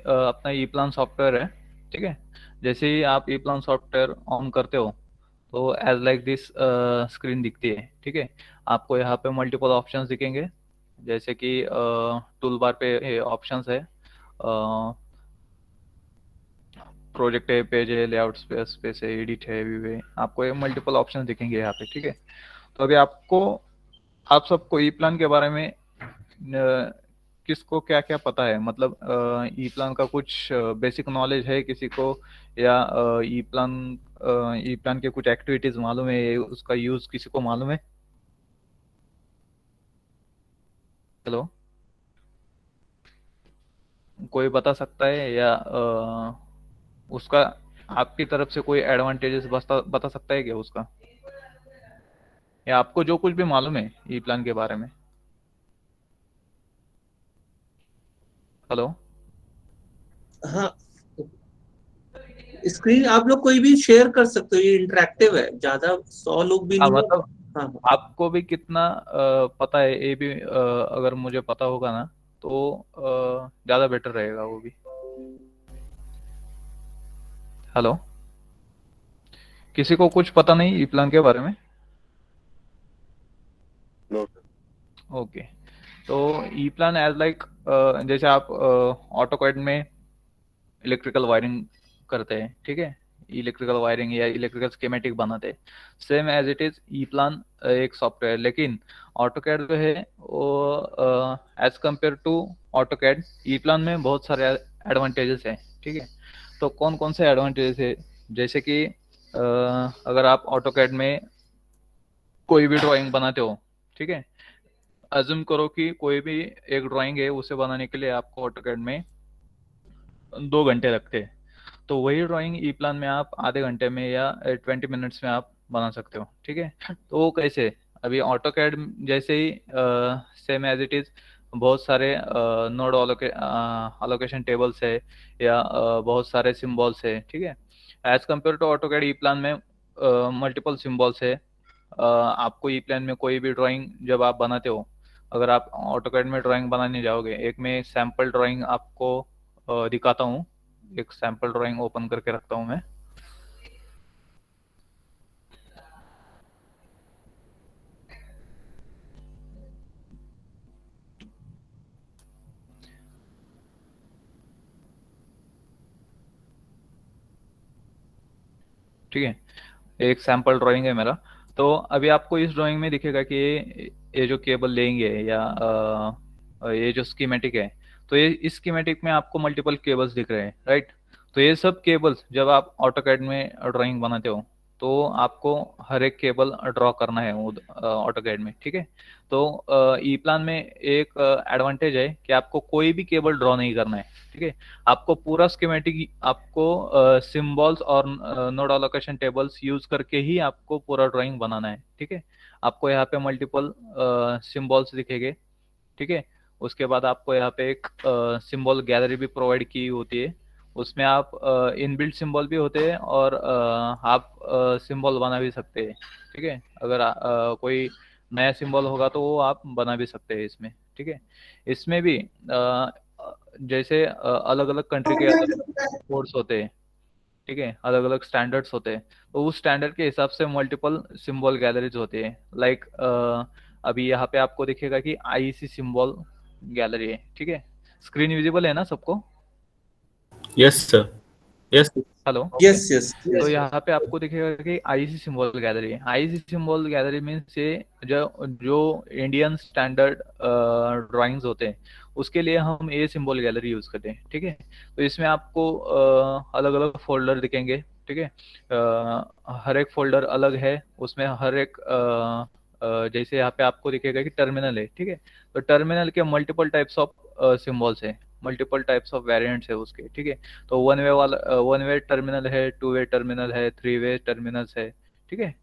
अपना ई plan software है, ठीक है। जैसे ही आप ई प्लान सॉफ्टवेयर ऑन करते हो तो एज लाइक दिस स्क्रीन दिखती है, ठीक है। आपको यहाँ पे मल्टीपल ऑप्शंस दिखेंगे, जैसे कि टूल बार पे ऑप्शंस है, प्रोजेक्ट है, पेज है, लेआउट स्पेस स्पेस है, एडिट है, व्यू है, आपको ये मल्टीपल ऑप्शंस दिखेंगे यहाँ पे, ठीक है। तो अभी आप सबको ई प्लान के बारे में किसको क्या क्या पता है, मतलब ई प्लान का कुछ बेसिक नॉलेज है किसी को, या ई प्लान के कुछ एक्टिविटीज मालूम है, उसका यूज किसी को मालूम है? हेलो, कोई बता सकता है, या उसका आपकी तरफ से कोई एडवांटेजेस बता सकता है क्या उसका, या आपको जो कुछ भी मालूम है ई प्लान के बारे में? हेलो। हाँ, स्क्रीन आप लोग कोई भी शेयर कर सकते हो, ये इंटरेक्टिव है, ज्यादा 100 लोग भी हाँ, नहीं है। मतलब हाँ हाँ। आपको भी कितना पता है ये भी, अगर मुझे पता होगा ना तो ज्यादा बेटर रहेगा वो भी। हेलो, किसी को कुछ पता नहीं ई प्लान के बारे में? नो। ओके। तो ई प्लान एज लाइक, जैसे आप ऑटो कैड में इलेक्ट्रिकल वायरिंग करते हैं, ठीक है, इलेक्ट्रिकल वायरिंग या इलेक्ट्रिकल स्कीमेटिक बनाते हैं, same as it is E plan एक सॉफ्टवेयर। लेकिन ऑटो कैड जो है वो as compare to AutoCAD, E plan में बहुत सारे एडवांटेजेस हैं, ठीक है। तो कौन कौन से एडवांटेजेस है, जैसे कि अगर आप ऑटो कैड में कोई भी ड्राइंग बनाते हो, ठीक है, अज्यूम करो कि कोई भी एक ड्राइंग है, उसे बनाने के लिए आपको ऑटोकैड में 2 घंटे लगते हैं, तो वही ड्राइंग ई प्लान में आप आधे घंटे में या 20 मिनट्स में आप बना सकते हो, ठीक है। तो वो कैसे? अभी ऑटोकैड जैसे ही सेम एज इट इज बहुत सारे नोड अलोकेशन टेबल्स है, या बहुत सारे सिंबल्स है, ठीक है। As compare to AutoCAD, E plan में मल्टीपल सिंबल्स है। आपको ई प्लान में कोई भी ड्राइंग जब आप बनाते हो, अगर आप ऑटोकैड में ड्राइंग बनाने जाओगे, एक मैं सैम्पल ड्राइंग आपको दिखाता हूँ, एक सैम्पल ड्राइंग ओपन करके रखता हूँ मैं। ठीक है, एक सैम्पल ड्राइंग है मेरा। तो अभी आपको इस ड्राइंग में दिखेगा कि ये जो केबल लेंगे, या ये जो स्कीमेटिक है, तो ये इस स्कीमेटिक में आपको मल्टीपल केबल्स दिख रहे हैं, राइट। तो ये सब केबल्स जब आप ऑटोकैड में ड्राइंग बनाते हो तो आपको हर एक केबल ड्रॉ करना है ऑटोकैड में, ठीक है। तो ई प्लान में एक एडवांटेज है कि आपको कोई भी केबल ड्रॉ नहीं करना है, ठीक है। आपको पूरा स्कीमेटिक, आपको सिंबल्स और नोड एलोकेशन टेबल्स यूज करके ही आपको पूरा ड्राइंग बनाना है, ठीक है। आपको यहाँ पे मल्टीपल सिंबल्स दिखेंगे, ठीक है। उसके बाद आपको यहाँ पे एक सिंबल गैलरी भी प्रोवाइड की होती है, उसमें आप इनबिल्ट सिंबल भी होते हैं, और आप सिंबल बना भी सकते हैं, ठीक है। अगर कोई नया सिंबल होगा तो वो आप बना भी सकते हैं इसमें, ठीक है। इसमें भी जैसे अलग अलग कंट्री के अलग कोड्स होते हैं, ठीक है, अलग अलग स्टैंडर्ड्स होते हैं, तो उस स्टैंडर्ड के हिसाब से मल्टीपल सिंबल गैलरीज होती है। लाइक अभी यहाँ पे आपको दिखेगा कि आईसी सिंबल गैलरी है, ठीक है। स्क्रीन विजिबल है ना सबको? Yes sir. Yes. Hello, okay. Yes yes तो यस। यहाँ पे आपको दिखेगा कि आईसी सिंबल गैलरी है। आईसी सिंबल गैलरी मीन्स ये जो जो इंडियन स्टैंडर्ड ड्राइंग्स होते हैं उसके लिए हम ये सिंबल गैलरी यूज करते हैं, ठीक है। तो इसमें आपको अलग अलग फोल्डर दिखेंगे, ठीक है। हर एक फोल्डर अलग है, उसमें हर एक जैसे यहाँ पे आपको दिखेगा कि टर्मिनल है, ठीक है। तो टर्मिनल के मल्टीपल टाइप्स ऑफ सिंबल्स है, मल्टीपल टाइप्स ऑफ वेरिएंट्स है उसके, ठीक है। तो वन वे टर्मिनल है, 2 वे टर्मिनल है, 3 वे टर्मिनल्स है, ठीक है,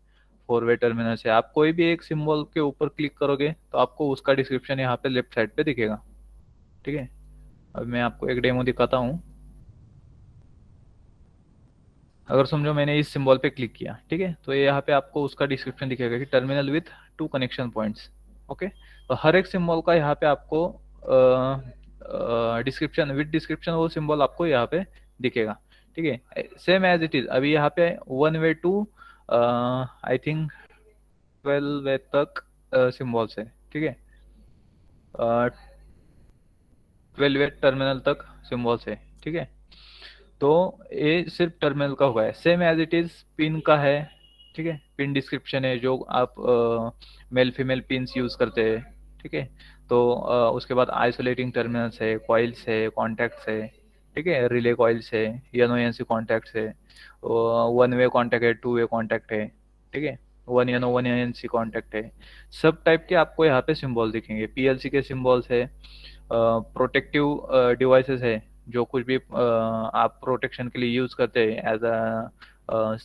4 वे टर्मिनल्स है। आप कोई भी एक सिंबल के ऊपर क्लिक करोगे तो आपको उसका डिस्क्रिप्शन यहाँ पे लेफ्ट साइड पे दिखेगा, ठीक है। अब मैं आपको एक डेमो दिखाता हूँ। अगर समझो मैंने इस सिंबल पे क्लिक किया, ठीक है, तो ये यहाँ पे आपको उसका डिस्क्रिप्शन दिखेगा कि terminal with 2 connection points, okay. तो हर एक सिंबल का यहाँ पे आपको डिस्क्रिप्शन, विद डिस्क्रिप्शन वो सिंबल आपको यहाँ पे दिखेगा, ठीक है, सेम एज इट इज। अभी यहाँ पे 1 वे टू आई थिंक 12 वे तक सिंबल्स है, ठीक है, 12 वे टर्मिनल तक सिंबल्स है, ठीक है। तो ये सिर्फ टर्मिनल का हुआ है, same as it is pin का है, ठीक है, पिन डिस्क्रिप्शन है जो आप मेल फीमेल पिन्स यूज करते हैं, ठीक है। तो उसके बाद आइसोलेटिंग टर्मिनल्स है, कॉइल्स है, कॉन्टैक्ट्स है, ठीक है, रिले कॉइल्स है, एनओएनसी कॉन्टैक्ट्स है, वन वे कॉन्टैक्ट है, टू वे कॉन्टैक्ट है, ठीक है, one NO one NC contact है। सब टाइप के आपको यहाँ पे सिंबल दिखेंगे, पीएलसी के सिंबल्स है, प्रोटेक्टिव डिवाइसेस है, जो कुछ भी आप प्रोटेक्शन के लिए यूज करते हैं, एज अ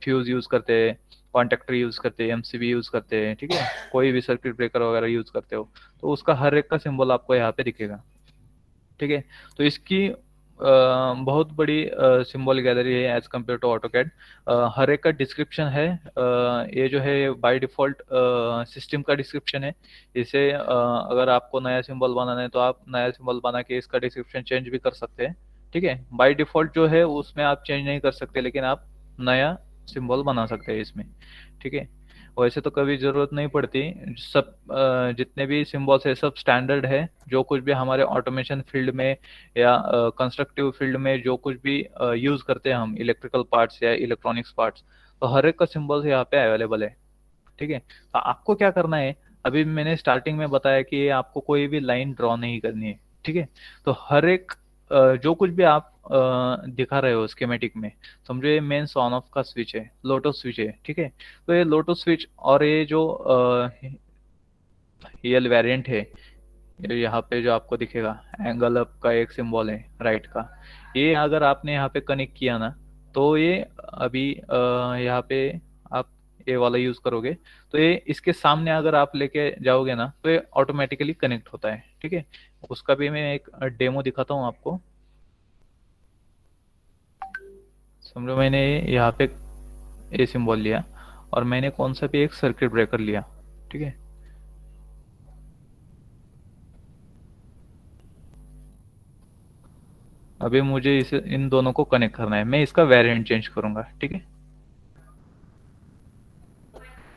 फ्यूज यूज करते हैं, कॉन्टेक्टर यूज करते हैं, एमसीबी यूज करते हैं, ठीक है, कोई भी सर्किट ब्रेकर वगैरह यूज करते हो तो उसका हर एक का सिंबल आपको यहाँ पे दिखेगा, ठीक है। तो इसकी बहुत बड़ी सिंबल गैलरी है एज कम्पेयर टू ऑटोकैड। हर एक का डिस्क्रिप्शन है, ये जो है बाय डिफॉल्ट सिस्टम का डिस्क्रिप्शन है। इसे अगर आपको नया सिंबल बनाना है तो आप नया सिंबल बना के इसका डिस्क्रिप्शन चेंज भी कर सकते हैं, ठीक है। बाय डिफॉल्ट जो है उसमें आप चेंज नहीं कर सकते, लेकिन आप नया सिंबल बना सकते हैं इसमें, ठीक है। वैसे तो कभी जरूरत नहीं पड़ती, सब जितने भी सिंबल्स है सब स्टैंडर्ड है। जो कुछ भी हमारे ऑटोमेशन फील्ड में या कंस्ट्रक्टिव फील्ड में जो कुछ भी यूज करते हैं हम, इलेक्ट्रिकल पार्ट्स या इलेक्ट्रॉनिक्स पार्ट्स, तो हर एक का सिंबल्स यहाँ पे अवेलेबल है, ठीक है। तो आपको क्या करना है, अभी मैंने स्टार्टिंग में बताया कि आपको कोई भी लाइन ड्रॉ नहीं करनी है, ठीक है। तो हर एक जो कुछ भी आप दिखा रहे हो स्कीमेटिक में, समझो ये मेन्स ऑन ऑफ का स्विच है, लोटस स्विच है, ठीक है। तो ये लोटस स्विच और ये जो यल वेरिएंट है, ये यहाँ पे जो आपको दिखेगा एंगल अप का एक सिंबल है राइट का, ये अगर आपने यहाँ पे कनेक्ट किया ना, तो ये अभी यहाँ पे आप ये वाला यूज करोगे तो ये इसके सामने अगर आप लेके जाओगे ना तो ये ऑटोमेटिकली कनेक्ट होता है, ठीक है। उसका भी मैं एक डेमो दिखाता हूँ आपको। समझो मैंने यहाँ पे ये सिंबल लिया और मैंने कौन सा भी एक सर्किट ब्रेकर लिया, ठीक है। अभी मुझे इसे इन दोनों को कनेक्ट करना है, मैं इसका वेरिएंट चेंज करूंगा, ठीक है।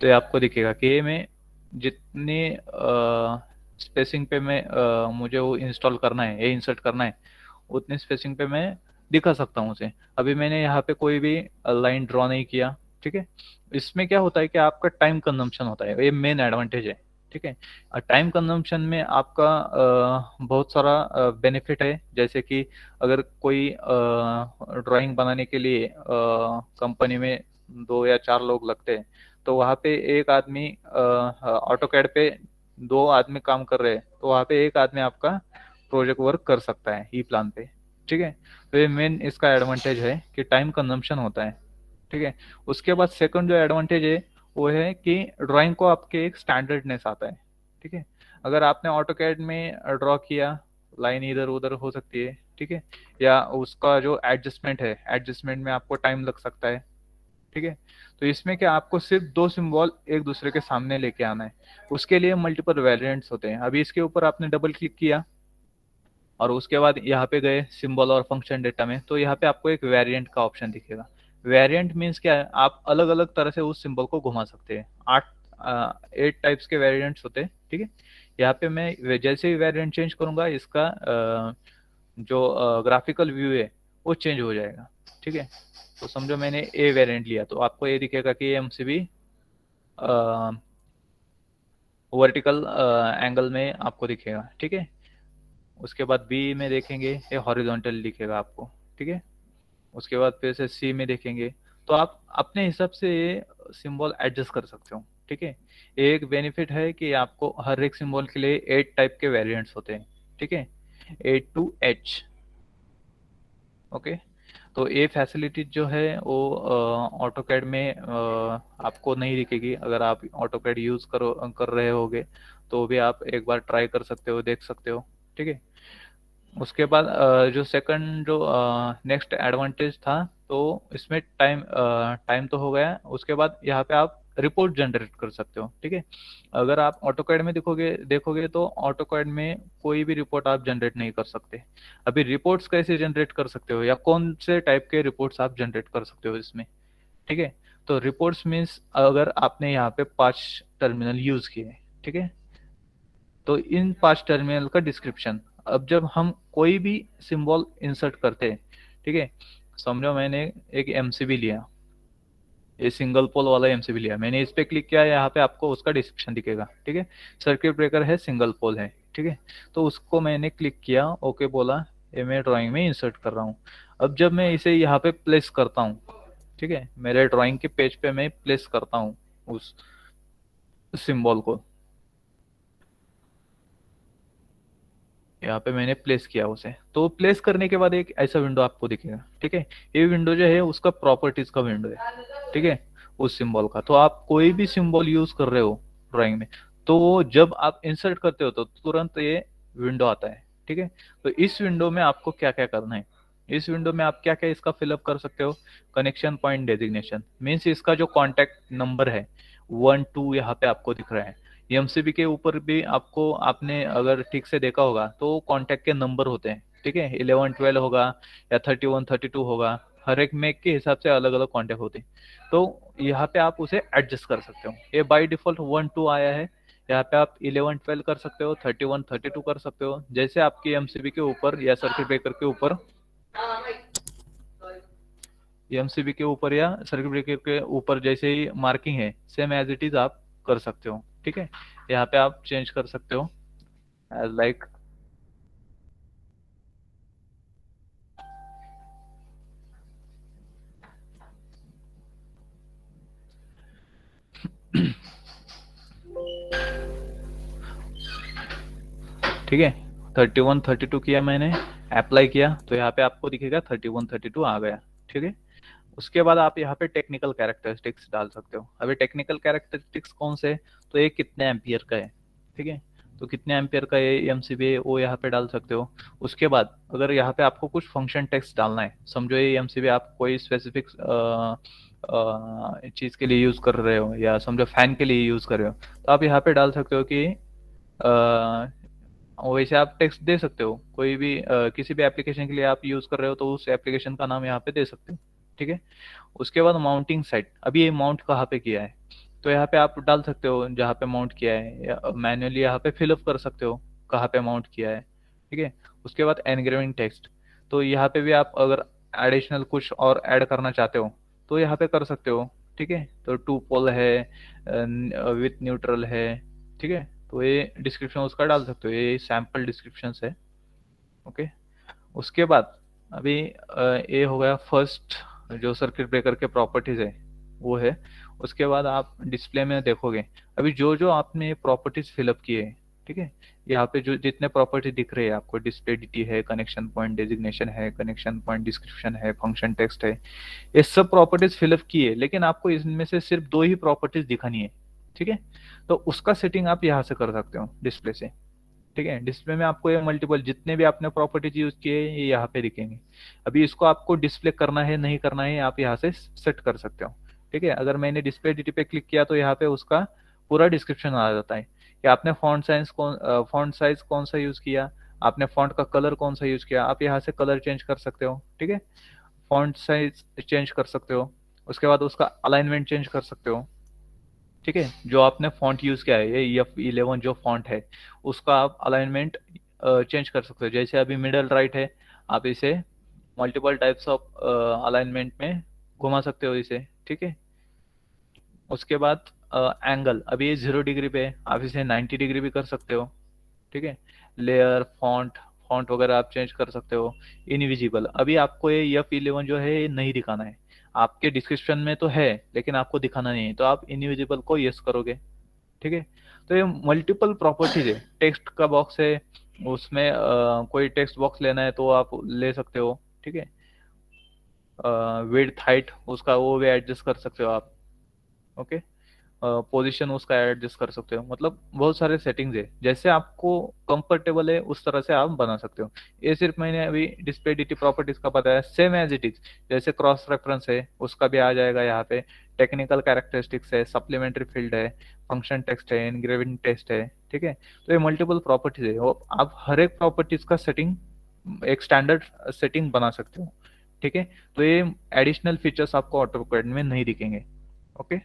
तो ये आपको दिखेगा कि ये मैं जितनी स्पेसिंग पे मैं मुझे वो इंस्टॉल करना है, ये इंसर्ट करना है, उतनी स्पेसिंग पे मैं दिखा सकता हूँ उसे। अभी मैंने यहाँ पे कोई भी लाइन ड्रॉ नहीं किया, ठीक है। इसमें क्या होता है कि आपका टाइम कंजम्पशन होता है, ये मेन एडवांटेज है, ठीक है। टाइम कंजम्पशन में आपका बहुत सारा बेनिफिट है, जैसे कि अगर कोई ड्राइंग बनाने के लिए कंपनी में 2 या 4 लोग लगते हैं, तो वहाँ पे एक आदमी ऑटोकैड पे 2 आदमी काम कर रहे हैं, तो वहाँ पे एक आदमी आपका प्रोजेक्ट वर्क कर सकता है ई प्लान पे, ठीक है। तो ये मेन इसका एडवांटेज है कि टाइम कंजम्पशन होता है, ठीक है। उसके बाद सेकंड जो एडवांटेज है वो है कि ड्राइंग को आपके एक स्टैंडर्डनेस आता है, ठीक है। अगर आपने ऑटोकैड में ड्रॉ किया, लाइन इधर उधर हो सकती है, ठीक है, या उसका जो एडजस्टमेंट है, एडजस्टमेंट में आपको टाइम लग सकता है, ठीक है। तो इसमें क्या आपको सिर्फ 2 सिंबल एक दूसरे के सामने लेके आना है, उसके लिए मल्टीपल वेरिएंट्स होते हैं। अभी इसके ऊपर आपने डबल क्लिक किया और उसके बाद यहाँ पे गए सिंबल और फंक्शन डेटा में, तो यहाँ पे आपको एक वेरिएंट का ऑप्शन दिखेगा। वेरिएंट मीन्स क्या है, आप अलग अलग तरह से उस सिंबल को घुमा सकते हैं। 8 टाइप्स के वेरिएंट्स होते हैं, ठीक है। यहाँ पे मैं जैसे ही वेरिएंट चेंज करूंगा, इसका जो ग्राफिकल व्यू है वो चेंज हो जाएगा, ठीक है। तो समझो मैंने ए वेरिएंट लिया तो आपको ये दिखेगा कि एमसीबी वर्टिकल एंगल में आपको दिखेगा, ठीक है। उसके बाद बी में देखेंगे ये हॉरिजॉन्टल दिखेगा आपको, ठीक है। उसके बाद फिर से सी में देखेंगे, तो आप अपने हिसाब से ये सिंबल एडजस्ट कर सकते हो, ठीक है। एक बेनिफिट है कि आपको हर एक सिंबल के लिए 8 टाइप के वेरिएंट्स होते हैं, ठीक है, A to H, ओके। तो ये फैसिलिटी जो है वो ऑटोकैड में आपको नहीं दिखेगी। अगर आप ऑटोकैड यूज कर रहे होगे तो भी आप एक बार ट्राई कर सकते हो, देख सकते हो, ठीक है। उसके बाद जो सेकंड जो नेक्स्ट एडवांटेज था, तो इसमें टाइम तो हो गया। उसके बाद यहाँ पे आप रिपोर्ट जनरेट कर सकते हो। ठीक है, अगर आप ऑटोकैड में देखोगे तो ऑटोकैड में कोई भी रिपोर्ट आप जनरेट नहीं कर सकते। अभी रिपोर्ट्स कैसे जनरेट कर सकते हो या कौन से टाइप के रिपोर्ट्स आप जनरेट कर सकते हो इसमें। ठीक है, तो रिपोर्ट्स मीन्स अगर आपने यहाँ पे 5 टर्मिनल यूज किए, ठीक है, तो इन 5 टर्मिनल का डिस्क्रिप्शन। अब जब हम कोई भी सिंबल इंसर्ट करते हैं, ठीक है, समझो मैंने एक एमसीबी लिया, ये सिंगल पोल वाला एमसीबी लिया, मैंने इस पे क्लिक किया, यहाँ पे आपको उसका डिस्क्रिप्शन दिखेगा। ठीक है, सर्किट ब्रेकर है, सिंगल पोल है। ठीक है, तो उसको मैंने क्लिक किया, ओके बोला, ये मैं ड्राइंग में इंसर्ट कर रहा हूँ। अब जब मैं इसे यहाँ पे प्लेस करता हूँ, ठीक है, मेरे ड्राइंग के पेज पे मैं प्लेस करता हूँ उस सिंबल को, यहाँ पे मैंने प्लेस किया उसे, तो प्लेस करने के बाद एक ऐसा विंडो आपको दिखेगा। ठीक है, ये विंडो जो है उसका प्रॉपर्टीज का विंडो है। ठीक है, उस सिंबल का, तो आप कोई भी सिंबल यूज कर रहे हो ड्राइंग में, तो वो जब आप इंसर्ट करते हो तो तुरंत ये विंडो आता है। ठीक है, तो इस विंडो में आपको क्या क्या करना है, इस विंडो में आप क्या क्या इसका फिलअप कर सकते हो। कनेक्शन पॉइंट डेजिग्नेशन मीन्स इसका जो कॉन्टेक्ट नंबर है 1 2 यहाँ पे आपको दिख रहा है। एमसीबी के ऊपर भी आपको, आपने अगर ठीक से देखा होगा तो कॉन्टैक्ट के नंबर होते हैं। ठीक है, 11 12 होगा या 31 32 होगा, हर एक मैक के हिसाब से अलग अलग कॉन्टैक्ट होते हैं। तो यहाँ पे आप उसे एडजस्ट कर सकते हो। ये बाय डिफॉल्ट 1 2 आया है, यहाँ पे आप 11 12 कर सकते हो, 31 32 कर सकते हो, जैसे आपकी एमसीबी के ऊपर या सर्किट ब्रेकर के ऊपर, एमसीबी के ऊपर या सर्किट ब्रेकर के ऊपर जैसे ही मार्किंग है, सेम एज इट इज आप कर सकते हो। ठीक है, यहाँ पे आप चेंज कर सकते हो एज लाइक ठीक है, 31 32 किया मैंने, अप्लाई किया, तो यहाँ पे आपको दिखेगा 31 32 आ गया। ठीक है, उसके बाद आप यहाँ पे टेक्निकल कैरेक्टरिस्टिक्स डाल सकते हो। अभी टेक्निकल कैरेक्टरिस्टिक्स कौन से, तो ये कितने एम्पियर का है। ठीक है, तो कितने एम्पियर का ये एमसीबी है वो यहाँ पे डाल सकते हो। उसके बाद अगर यहाँ पे आपको कुछ फंक्शन टेक्स्ट डालना है, समझो ये एमसीबी आप कोई स्पेसिफिक चीज के लिए यूज कर रहे हो, या समझो फैन के लिए यूज कर रहे हो, तो आप यहाँ पे डाल सकते हो कि वैसे आप टेक्स्ट दे सकते हो, कोई भी किसी भी एप्लीकेशन के लिए आप यूज कर रहे हो तो उस एप्लीकेशन का नाम यहाँ पे दे सकते हो। ठीक है, उसके बाद माउंटिंग साइट, अभी ये माउंट कहाँ पे किया है, तो यहाँ पे आप डाल सकते हो जहाँ पे माउंट किया है, या मैन्युअली यहाँ पे फिलअप कर सकते हो कहाँ पे माउंट किया है। ठीक है, उसके बाद एनग्रेविंग टेक्स्ट, तो यहाँ पे भी आप अगर एडिशनल कुछ और ऐड करना चाहते हो तो यहाँ पे कर सकते हो। ठीक है, तो 2 पोल है, विथ न्यूट्रल है। ठीक है, तो ये डिस्क्रिप्शन उसका डाल सकते हो, ये सैम्पल डिस्क्रिप्शन है। ओके, उसके बाद अभी ये हो गया फर्स्ट, जो सर्किट ब्रेकर के प्रॉपर्टीज है वो है। उसके बाद आप डिस्प्ले में देखोगे अभी जो जो आपने प्रॉपर्टीज फिलअप किए हैं, ठीक है, यहाँ पे जो जितने प्रॉपर्टी दिख रहे हैं आपको, डिस्प्ले डीटी है, कनेक्शन पॉइंट डेजिग्नेशन है, कनेक्शन पॉइंट डिस्क्रिप्शन है, फंक्शन टेक्स्ट है, ये सब प्रॉपर्टीज फिलअप किए, लेकिन आपको इनमें से सिर्फ 2 ही प्रॉपर्टीज दिखानी है। ठीक है, तो उसका सेटिंग आप यहाँ से कर सकते हो डिस्प्ले से। ठीक है, डिस्प्ले में आपको ये मल्टीपल जितने भी आपने प्रॉपर्टीज यूज किए ये यहाँ पे दिखेंगे। अभी इसको आपको डिस्प्ले करना है नहीं करना है आप यहाँ से सेट कर सकते हो। ठीक है, अगर मैंने डिस्प्ले डीटी पे क्लिक किया तो यहाँ पे उसका पूरा डिस्क्रिप्शन आ जाता है कि आपने फॉन्ट साइज कौन सा यूज किया, आपने फॉन्ट का कलर कौन सा यूज किया, आप यहाँ से कलर चेंज कर सकते हो। ठीक है, फॉन्ट साइज चेंज कर सकते हो, उसके बाद उसका अलाइनमेंट चेंज कर सकते हो। ठीक है, जो आपने फॉन्ट यूज किया है, ये F11 जो फॉन्ट है उसका आप अलाइनमेंट चेंज कर सकते हो। जैसे अभी मिडल राइट है, आप इसे मल्टीपल टाइप्स ऑफ अलाइनमेंट में घुमा सकते हो इसे। ठीक है, उसके बाद एंगल, अभी ये 0 डिग्री पे है, आप इसे 90 डिग्री भी कर सकते हो। ठीक है, लेयर फॉन्ट फॉन्ट वगैरह आप चेंज कर सकते हो। इनविजिबल, अभी आपको ये F11 जो है ये नहीं दिखाना है, आपके डिस्क्रिप्शन में तो है लेकिन आपको दिखाना नहीं है, तो आप इनविजिबल को यस करोगे। ठीक है, तो ये मल्टीपल प्रॉपर्टीज है। टेक्स्ट का बॉक्स है, उसमें कोई टेक्स्ट बॉक्स लेना है तो आप ले सकते हो। ठीक है, विड्थ हाइट उसका वो भी एडजस्ट कर सकते हो आप। ओके, पोजीशन उसका एडजस्ट कर सकते हो, मतलब बहुत सारे सेटिंग्स है, जैसे आपको कंफर्टेबल है उस तरह से आप बना सकते हो। ये सिर्फ मैंने अभी डिस्प्ले डिटी प्रॉपर्टीज का बताया, सेम एज इट इज, जैसे क्रॉस रेफरेंस है उसका भी आ जाएगा यहाँ पे, टेक्निकल कैरेक्टरिस्टिक्स है, सप्लीमेंट्री फील्ड है, फंक्शन टेक्स्ट है, इनग्रेविंग टेस्ट है, ठीक है। तो ये मल्टीपल प्रॉपर्टीज है, और आप हर एक प्रॉपर्टीज का सेटिंग एक स्टैंडर्ड सेटिंग बना सकते हो, ठीक है। तो ये एडिशनल फीचर्स आपको ऑटोकैड में नहीं दिखेंगे, ओके।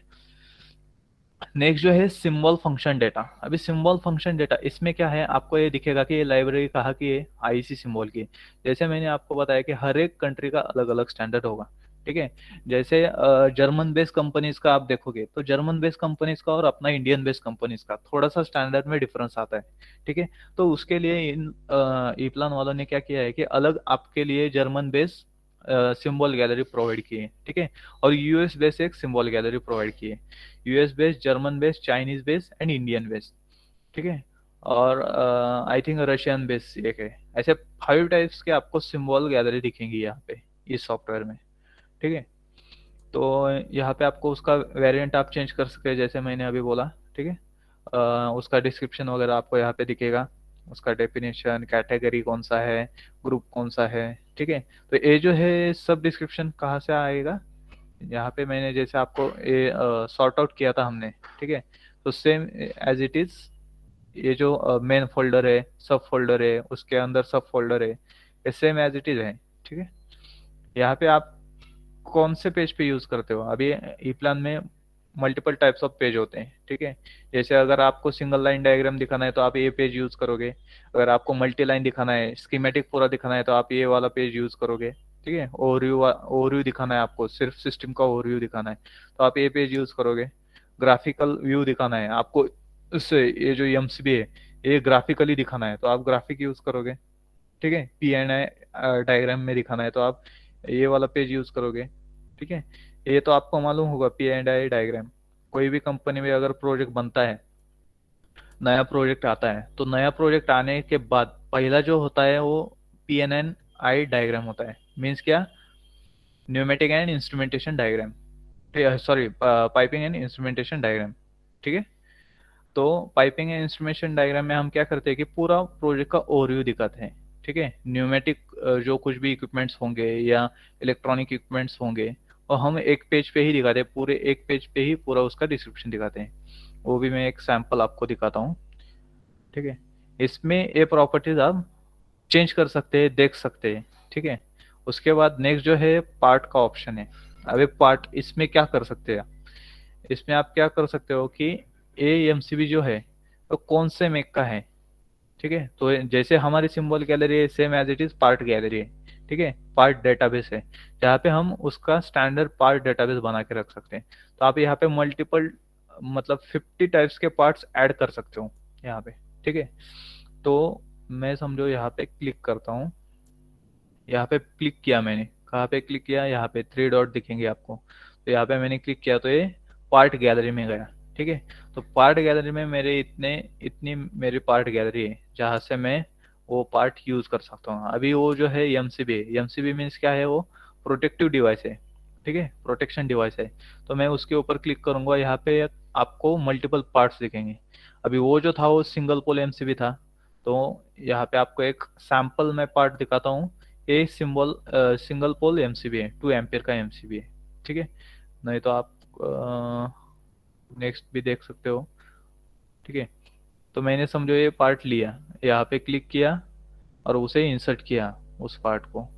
नेक्स्ट जो है सिंबल फंक्शन डेटा। अभी सिंबल फंक्शन डेटा इसमें क्या है, आपको ये दिखेगा कि ये लाइब्रेरी कहाँ की है, आईसी सिंबल की है। जैसे मैंने आपको बताया कि हर एक कंट्री का अलग अलग स्टैंडर्ड होगा, ठीक है। जैसे जर्मन बेस्ड कंपनीज का आप देखोगे तो जर्मन बेस्ड कंपनीज का और अपना इंडियन बेस्ड कंपनीज का थोड़ा सा स्टैंडर्ड में डिफरेंस आता है, ठीक है। तो उसके लिए इन ईप्लान वालों ने क्या किया है कि अलग आपके लिए German based symbol gallery provide की है, ठीक है। और यूएस बेस्ड एक सिंबल गैलरी प्रोवाइड की है, US based, German based, Chinese based and Indian based, ठीक है। और आई थिंक रशियन बेस्ड एक है। ऐसे 5 टाइप्स के आपको सिंबल गैलरी दिखेंगी यहाँ पे इस सॉफ्टवेयर में, ठीक है। तो यहाँ पे आपको उसका वेरिएंट आप चेंज कर सकते हैं, जैसे मैंने अभी बोला, ठीक है। उसका डिस्क्रिप्शन वगैरह आपको यहाँ पे दिखेगा, उसका डेफिनेशन, कैटेगरी कौन सा है, ग्रुप कौन सा है, ठीक है। तो ये जो है सब डिस्क्रिप्शन कहाँ से आएगा, यहाँ पे मैंने जैसे आपको ये सॉर्ट आउट किया था हमने, ठीक है। तो सेम एज इट इज, ये जो मेन फोल्डर है, सब फोल्डर है, उसके अंदर सब फोल्डर है, ये सेम एज इट इज है, ठीक है। यहाँ पे आप कौन से पेज पे यूज करते हो, अभी ई प्लान में मल्टीपल टाइप्स ऑफ पेज होते हैं, ठीक है। जैसे अगर आपको सिंगल लाइन डायग्राम दिखाना है तो आप ये पेज यूज करोगे, अगर आपको मल्टी लाइन दिखाना है, स्कीमेटिक पूरा दिखाना है तो आप ये वाला पेज यूज करोगे, ठीक है। ओवरव्यू दिखाना है आपको, सिर्फ सिस्टम का ओवरव्यू दिखाना है तो आप ये पेज यूज करोगे। ग्राफिकल व्यू दिखाना है आपको, उससे ये जो एमसीबी है ये ग्राफिकली दिखाना है तो आप ग्राफिक यूज करोगे, ठीक है। पी एंड आई डायग्राम में दिखाना है तो आप ये वाला पेज यूज करोगे, ठीक है। ये तो आपको मालूम होगा पी एंड आई डायग्राम, कोई भी कंपनी में अगर प्रोजेक्ट बनता है, नया प्रोजेक्ट आता है, तो नया प्रोजेक्ट आने के बाद पहला जो होता है वो पी एन आई डायग्राम होता है। मीन्स क्या, pneumatic and instrumentation diagram, sorry piping and instrumentation diagram, ठीक है। तो पाइपिंग एंड इंस्ट्रूमेंटेशन डायग्राम में हम क्या करते हैं कि पूरा प्रोजेक्ट का ओवरव्यू दिखाते हैं, ठीक है। न्यूमेटिक जो कुछ भी इक्विपमेंट्स होंगे या इलेक्ट्रॉनिक इक्विपमेंट्स होंगे, और हम एक पेज पे ही दिखाते हैं, पूरे एक पेज पे ही पूरा उसका डिस्क्रिप्शन दिखाते हैं। वो भी मैं एक सैंपल आपको दिखाता हूँ, ठीक है। इसमें ये प्रॉपर्टीज आप चेंज कर सकते हैं, देख सकते हैं, ठीक है। उसके बाद नेक्स्ट जो है पार्ट का ऑप्शन है। अब पार्ट इसमें क्या कर सकते हैं, इसमें आप क्या कर सकते हो कि एएमसीबी जो है तो कौन से मेक का है, ठीक है। तो जैसे हमारी सिंबल गैलरी है same as it is part gallery है, ठीक है। पार्ट डेटाबेस है जहाँ पे हम उसका स्टैंडर्ड पार्ट डेटाबेस बना के रख सकते हैं। तो आप यहाँ पे मल्टीपल मतलब 50 टाइप्स के पार्ट्स ऐड कर सकते हो यहाँ पे, ठीक है। तो मैं समझो यहाँ पे क्लिक करता हूँ, यहाँ पे क्लिक किया मैंने, कहाँ पे क्लिक किया, यहाँ पे 3 डॉट दिखेंगे आपको, तो यहाँ पे मैंने क्लिक किया तो ये पार्ट गैलरी में गया, ठीक है। तो पार्ट गैलरी में मेरे इतनी मेरी पार्ट गैलरी है जहाँ से मैं वो पार्ट यूज कर सकता हूँ। अभी वो जो है एमसीबी, एमसीबी मीन्स क्या है, वो प्रोटेक्टिव डिवाइस है, ठीक है, प्रोटेक्शन डिवाइस है। तो मैं उसके ऊपर क्लिक करूंगा, यहाँ पे आपको मल्टीपल पार्ट्स दिखेंगे। अभी वो जो था वो सिंगल पोल एमसीबी था, तो यहाँ पे आपको एक सैंपल में पार्ट दिखाता हूँ। ये सिंगल पोल एमसीबी है, 2 एम्पियर का एमसीबी है, ठीक है। नहीं तो आप नेक्स्ट भी देख सकते हो, ठीक है। तो मैंने समझो ये पार्ट लिया, यहाँ पे क्लिक किया और उसे इंसर्ट किया उस पार्ट को,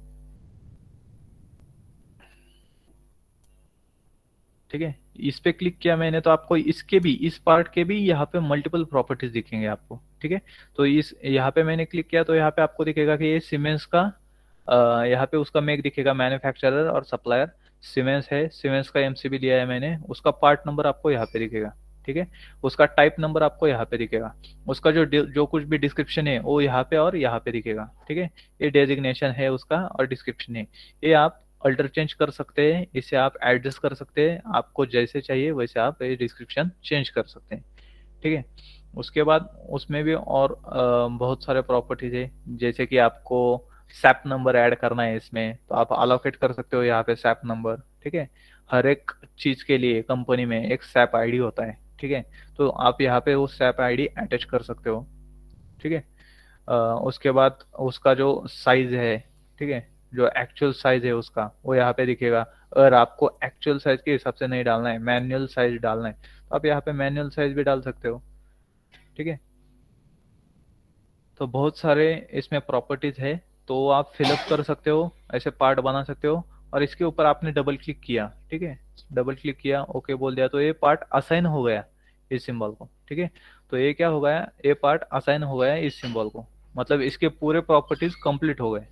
ठीक है। इस पे क्लिक किया मैंने तो आपको इसके भी, इस पार्ट के भी यहाँ पे मल्टीपल प्रॉपर्टीज दिखेंगे आपको, ठीक है। तो इस यहाँ पे मैंने क्लिक किया तो यहाँ पे आपको दिखेगा कि ये सीमेंस का यहाँ पे उसका मेक दिखेगा, मैन्युफैक्चरर और सप्लायर सीमेंस है, सीमेंस का एमसीबी लिया है मैंने, उसका पार्ट नंबर आपको यहाँ पे दिखेगा, ठीक है। उसका टाइप नंबर आपको यहाँ पे दिखेगा, उसका जो कुछ भी डिस्क्रिप्शन है वो यहाँ पे और यहाँ पे दिखेगा, ठीक है। ये डेजिग्नेशन है उसका और डिस्क्रिप्शन है, ये आप अल्टर चेंज कर सकते हैं, इसे आप एडजस्ट कर सकते हैं, आपको जैसे चाहिए वैसे आप ये डिस्क्रिप्शन चेंज कर सकते हैं, ठीक है। उसके बाद उसमें भी और बहुत सारे प्रॉपर्टीज है, जैसे कि आपको सैप नंबर ऐड करना है इसमें तो आप अलोकेट कर सकते हो यहाँ पे सैप नंबर, ठीक है। हर एक चीज के लिए कंपनी में एक सैप आईडी होता है, ठीक है। तो आप यहाँ पे वो SAP ID अटैच कर सकते हो, ठीक है। उसके बाद उसका जो साइज है, ठीक है, जो एक्चुअल साइज है उसका वो यहाँ पे दिखेगा। अगर आपको एक्चुअल साइज के हिसाब से नहीं डालना है, मैनुअल साइज डालना है, तो आप यहाँ पे मैनुअल साइज भी डाल सकते हो, ठीक है। तो बहुत सारे इसमें प्रॉपर्टीज है, तो आप फिलअप कर सकते हो, ऐसे पार्ट बना सकते हो। और इसके ऊपर आपने डबल क्लिक किया, ठीक है, डबल क्लिक किया, ओके बोल दिया, तो ये पार्ट असाइन हो गया इस सिंबल को, ठीक है। तो ये क्या हो गया, ये पार्ट असाइन हो गया इस सिंबल को, मतलब इसके पूरे प्रॉपर्टीज कंप्लीट हो गए,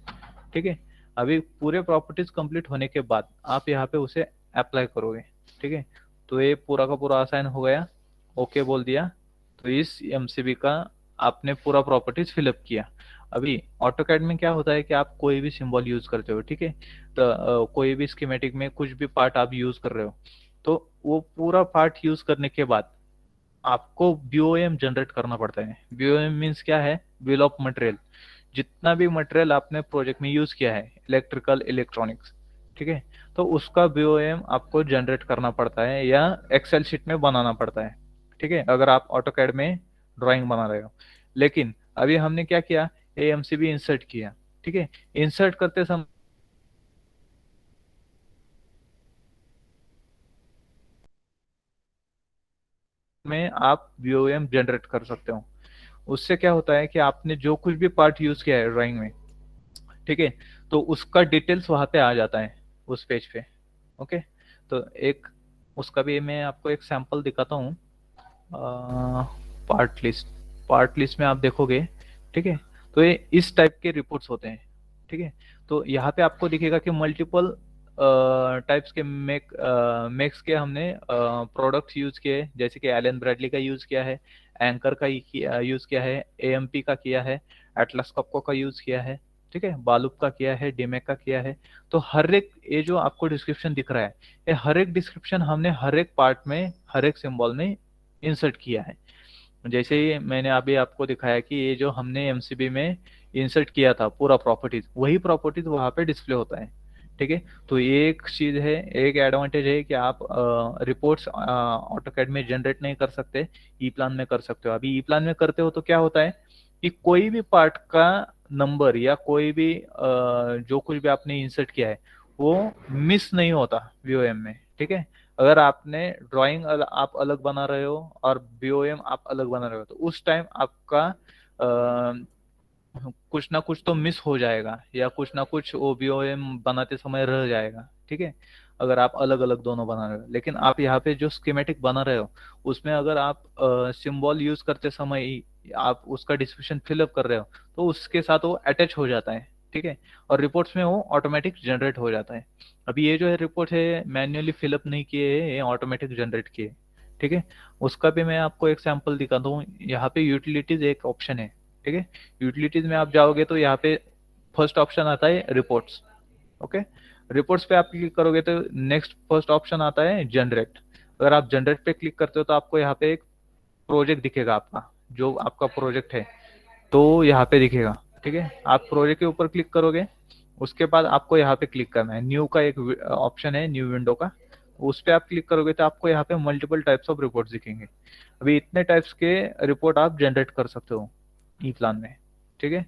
ठीक है। अभी पूरे प्रॉपर्टीज कंप्लीट होने के बाद आप यहाँ पे उसे अप्लाई करोगे, ठीक है। तो ये पूरा का पूरा असाइन हो गया, ओके बोल दिया, तो इस एमसीबी का आपने पूरा प्रॉपर्टीज फिलअप किया। अभी ऑटोकैड में क्या होता है कि आप कोई भी सिंबल यूज करते हो, ठीक है, तो कोई भी स्कीमेटिक में कुछ भी पार्ट आप यूज कर रहे हो, तो वो पूरा पार्ट यूज करने के बाद आपको बीओएम जनरेट करना पड़ता है। बीओएम मीन्स क्या है, बिल ऑफ मटेरियल। जितना भी मटेरियल आपने प्रोजेक्ट में यूज किया है, इलेक्ट्रिकल इलेक्ट्रॉनिक्स, ठीक है, तो उसका बीओएम आपको जनरेट करना पड़ता है या एक्सेल शीट में बनाना पड़ता है, ठीक है, अगर आप ऑटोकैड में ड्राइंग बना रहे हो। लेकिन अभी हमने क्या किया, एएमसीबी इंसर्ट किया, ठीक है। इंसर्ट करते समय में आप बीओएम जनरेट कर सकते हो। उससे क्या होता है कि आपने जो कुछ भी पार्ट यूज किया है ड्राइंग में, ठीक है, तो उसका डिटेल्स वहां पे आ जाता है उस पेज पे, ओके। तो एक उसका भी मैं आपको एक सैंपल दिखाता हूँ। पार्ट लिस्ट में आप देखोगे, ठीक है, तो ये इस टाइप के रिपोर्ट्स होते हैं, ठीक है। तो यहाँ पे आपको दिखेगा कि मल्टीपल टाइप्स के मेक्स के हमने प्रोडक्ट्स यूज किए, जैसे कि एलन ब्रैडली का यूज किया है, एंकर का यूज किया है, एएमपी का किया है, एटलस कॉपको का यूज किया है, ठीक है, बालूप का किया है, डीमेक का किया है। तो हर एक ये जो आपको डिस्क्रिप्शन दिख रहा है, ये हर एक डिस्क्रिप्शन हमने हर एक पार्ट में, हर एक सिंबल में इंसर्ट किया है। जैसे ही मैंने अभी आपको दिखाया कि ये जो हमने एमसीबी में इंसर्ट किया था पूरा प्रॉपर्टीज, वही प्रॉपर्टीज वहां पे डिस्प्ले होता है, ठीक है। तो ये एक चीज है, एक एडवांटेज है कि आप रिपोर्ट्स ऑटोकैड में जनरेट नहीं कर सकते, ई प्लान में कर सकते हो। अभी ई प्लान में करते हो तो क्या होता है कि कोई भी पार्ट का नंबर या कोई भी जो कुछ भी आपने इंसर्ट किया है वो मिस नहीं होता वीओएम में, ठीक है। अगर आपने ड्राइंग आप अलग बना रहे हो और बीओएम आप अलग बना रहे हो, तो उस टाइम आपका कुछ ना कुछ तो मिस हो जाएगा या कुछ ना कुछ वो बीओएम बनाते समय रह जाएगा, ठीक है, अगर आप अलग अलग दोनों बना रहे हो। लेकिन आप यहाँ पे जो स्कीमेटिक बना रहे हो उसमें अगर आप सिंबल यूज करते समय ही आप उसका डिस्क्रिप्शन फिलअप कर रहे हो, तो उसके साथ वो अटैच हो जाता है, ठीक है, और रिपोर्ट्स में वो ऑटोमेटिक जनरेट हो जाता है। अभी ये जो है रिपोर्ट है मैन्युअली फिलअप नहीं किए है, ये ऑटोमेटिक जनरेट किए, ठीक है। उसका भी मैं आपको एक सैंपल दिखाता हूँ। यहाँ पे यूटिलिटीज एक ऑप्शन है, ठीक है। यूटिलिटीज में आप जाओगे तो यहाँ पे फर्स्ट ऑप्शन आता है रिपोर्ट्स, ओके। रिपोर्ट्स पे आप क्लिक करोगे तो नेक्स्ट फर्स्ट ऑप्शन आता है जनरेट। अगर आप जनरेट पे क्लिक करते हो तो आपको यहाँ पे एक प्रोजेक्ट दिखेगा, आपका जो आपका प्रोजेक्ट है तो यहाँ पे दिखेगा, ठीक है। आप प्रोजेक्ट के ऊपर क्लिक करोगे, उसके बाद आपको यहाँ पे क्लिक करना है, न्यू का एक ऑप्शन है, न्यू विंडो का, उस पे आप क्लिक करोगे तो आपको यहाँ पे मल्टीपल टाइप्स ऑफ रिपोर्ट्स दिखेंगे। अभी इतने टाइप्स के रिपोर्ट आप जनरेट कर सकते हो ई प्लान में, ठीक है।